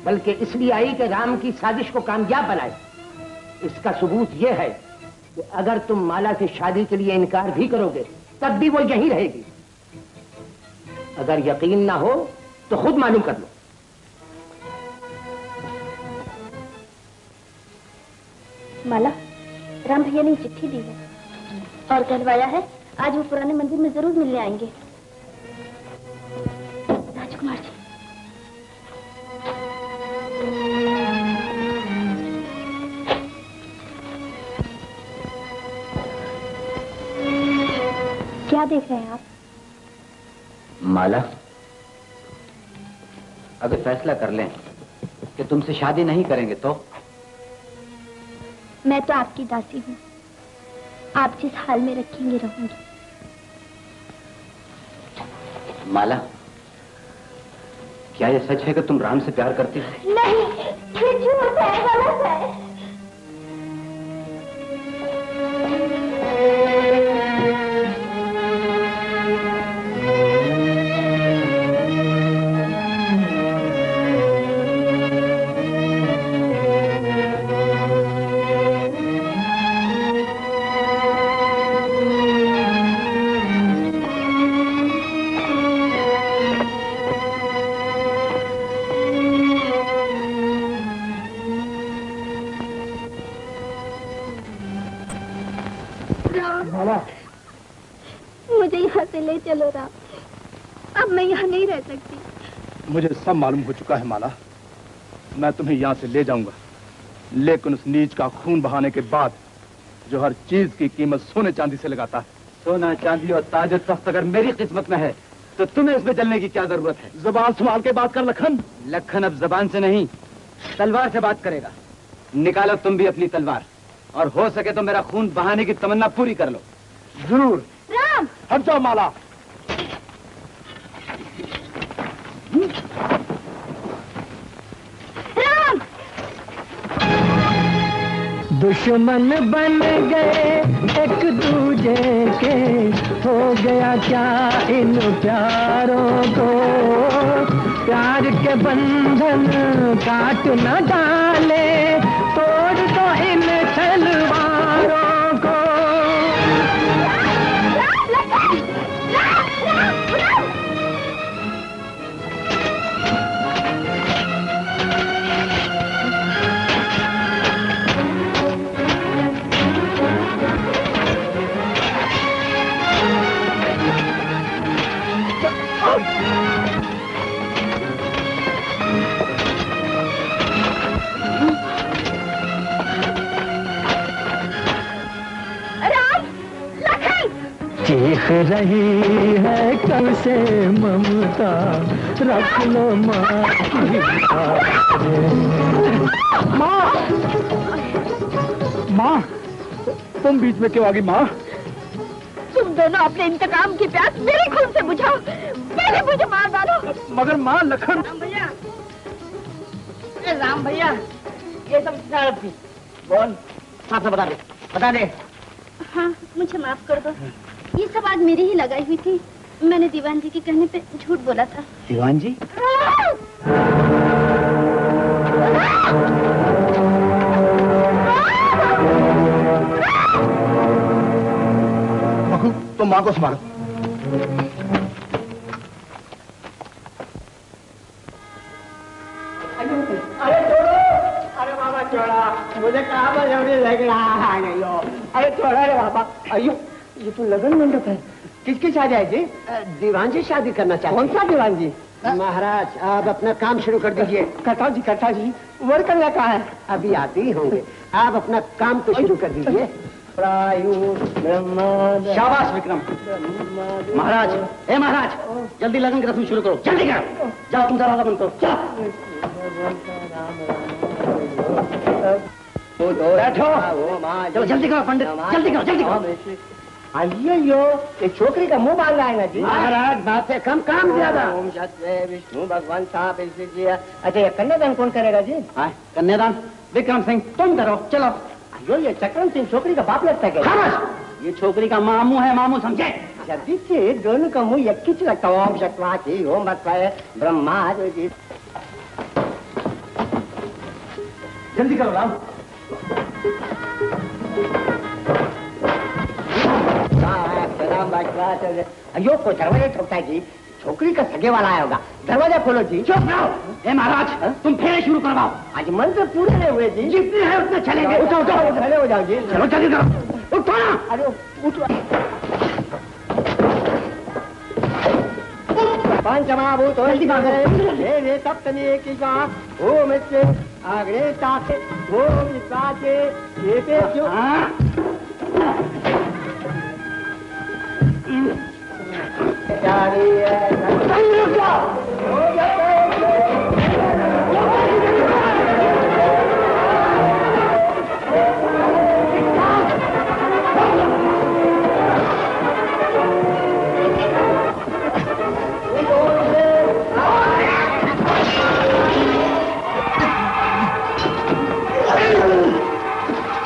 A: बल्कि इसलिए आई कि राम की साजिश को कामयाब बनाए। इसका सबूत यह है कि अगर तुम माला से शादी के लिए इनकार भी करोगे तब भी वो यहीं रहेगी। अगर यकीन ना हो तो खुद मालूम कर लो।
E: माला, राम भैया ने चिट्ठी दी है और कहलवाया है आज वो पुराने मंदिर में जरूर मिलने आएंगे। राजकुमार जी, क्या देख रहे हैं आप?
H: माला, अगर फैसला कर लें कि तुमसे शादी नहीं करेंगे तो?
E: मैं तो आपकी दासी हूँ। आप जिस हाल में रखेंगे रहूंगी।
H: माला, क्या यह सच है कि तुम राम से प्यार करती हो?
E: नहीं, ये झूठ है, गलत है। मुझे यहाँ से ले चलो राम, अब मैं यहाँ नहीं रह सकती।
I: मुझे सब मालूम हो चुका है माला। मैं तुम्हें यहाँ से ले जाऊंगा, लेकिन उस नीच का खून बहाने के बाद जो हर चीज की कीमत सोने चांदी से लगाता है।
F: सोना चांदी और ताज तख्त अगर मेरी किस्मत में है तो तुम्हें इसमें जलने की क्या जरूरत है?
I: जबान संभाल के बात कर लखन।
F: लखन अब जबान से नहीं तलवार से बात करेगा। निकालो तुम भी अपनी तलवार, और हो सके तो मेरा खून बहाने की तमन्ना पूरी कर लो।
I: जरूर।
E: राम,
I: हट जाओ माला।
E: राम,
G: दुश्मन बन गए एक दूजे के, हो गया क्या इन प्यारों को? प्यार के बंधन काट न डाले, तोड़ दो इन तलवारों को। देख रही है कब से ममता, रख लो माँ की
I: माँ। माँ तुम बीच में क्यों आ गई माँ?
D: तुम दोनों अपने इंतकाम की प्यास मेरे खून से बुझाओ, पहले मुझे मार डालो।
I: मगर माँ लखन।
J: राम भैया, राम भैया, ये सब शरारत थी। बोल, साफ से बता दे।
E: हाँ, मुझे माफ कर दो। ये सब आज मेरी ही लगाई हुई थी। मैंने दीवान जी के कहने पे झूठ बोला था।
F: दीवान जी?
I: मखू, तुम माँ को संभालो।
A: अरे छोड़ो, अरे बाबा छोड़ा, मुझे कहाँ पर जल्दी लग रहा है नहीं हो। अरे छोड़ा रे बाबा। अयो, ये तो लगन मंडप है। किसकी शादी है जी?
F: दीवान जी शादी करना चाहते।
A: कौन सा दीवान जी?
F: महाराज आप अपना काम शुरू कर दीजिए।
A: करता जी, वर कन्या कहाँ है?
F: अभी आते ही होंगे, आप अपना काम तो शुरू कर दीजिए।
J: शाबाश विक्रम। महाराज, ए महाराज, जल्दी लगन की रस्म शुरू करो, जल्दी करो। जाओ तुम दरवाजा बंद करो, जाओ। बैठो। चलो जल्दी करो पंडित, जल्दी करो।
A: अयो, ये छोकरी का मुंह बांध है ना जी।
J: महाराज बात से कम काम ज्यादा।
A: ओम सत्य विष्णु भगवान साहब ऐसे किया। अच्छा, ये कन्यादान कौन करेगा जी?
J: कन्यादान विक्रम सिंह तुम करो, चलो।
A: अयो, ये चक्रम सिंह छोकरी का बाप लगता है क्या?
J: ये छोकरी का मामू है, मामू समझे?
A: जल्दी से दोनों का मुंह एक किच लगता। ओम शक्वाची ओम भक्ताय ब्रह्मा जी।
J: जल्दी करो राम।
A: अयो, कोई दरवाजा ठोकता है जी। छोकरी का सगे वाला आया होगा, दरवाजा खोलो जी।
J: चुप रहो। ए महाराज, तुम फेरे शुरू करवाओ।
A: आज मंत्र पूरे नहीं हुए जी।
J: जितने हैं उतने चलेंगे।
A: उठो, खड़े हो जाओ जी।
J: चलो जल्दी करो, उठो ना।
A: अरे उठो। पंचमहाभूतो ये सप्तमी की ओम से अग्रे ताके ओम विश्वासे ये पे क्यों?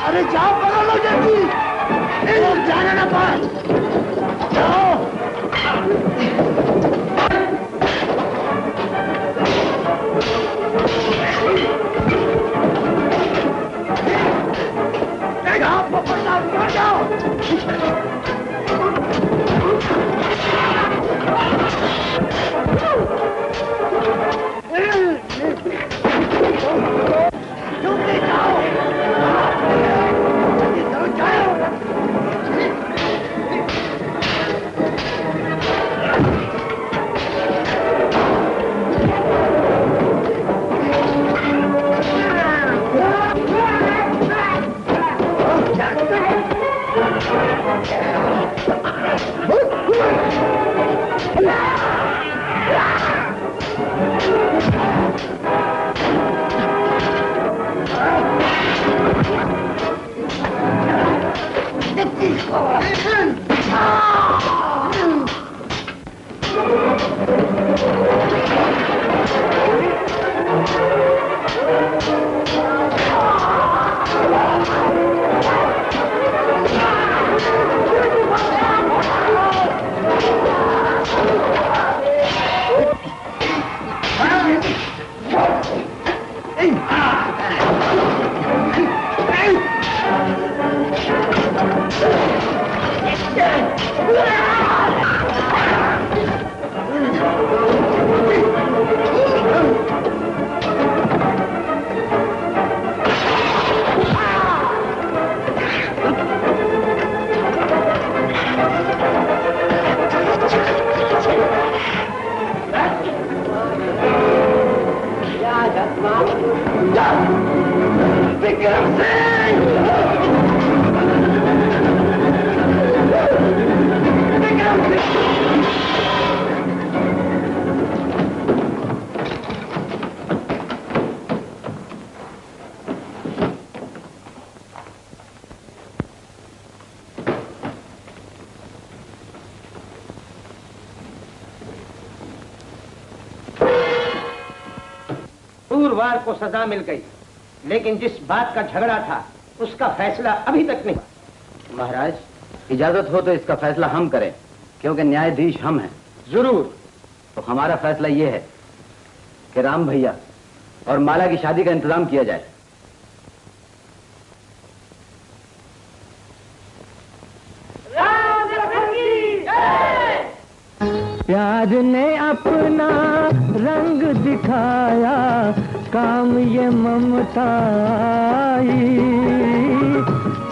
I: अरे जाओ, पकड़ लो जल्दी। जाने ना पाए। जाओ। जाओ, पकड़ जाओ। विक्रम
A: पूर्ववार को सजा मिल गई, लेकिन जिस बात का झगड़ा था उसका फैसला अभी तक नहीं।
H: महाराज, इजाजत हो तो इसका फैसला हम करें, क्योंकि न्यायाधीश हम हैं।
A: जरूर।
H: तो हमारा फैसला ये है कि राम भैया और माला की शादी का इंतजाम किया जाए।
G: प्यार ने अपना रंग दिखाया, काम ये ममता आई,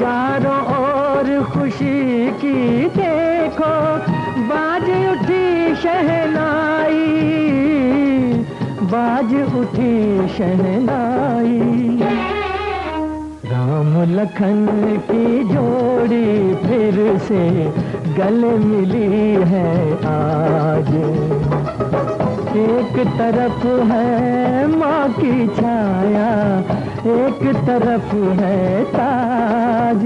G: चारों ओर खुशी की देखो, बाज उठी शहनाई, बाज उठी शहनाई। राम लखन की जोड़ी फिर से गले मिली है आज, एक तरफ है माँ की छाया, एक तरफ है ताज।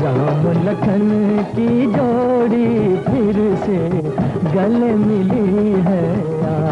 G: राम लखन की जोड़ी फिर से गले मिली है आज।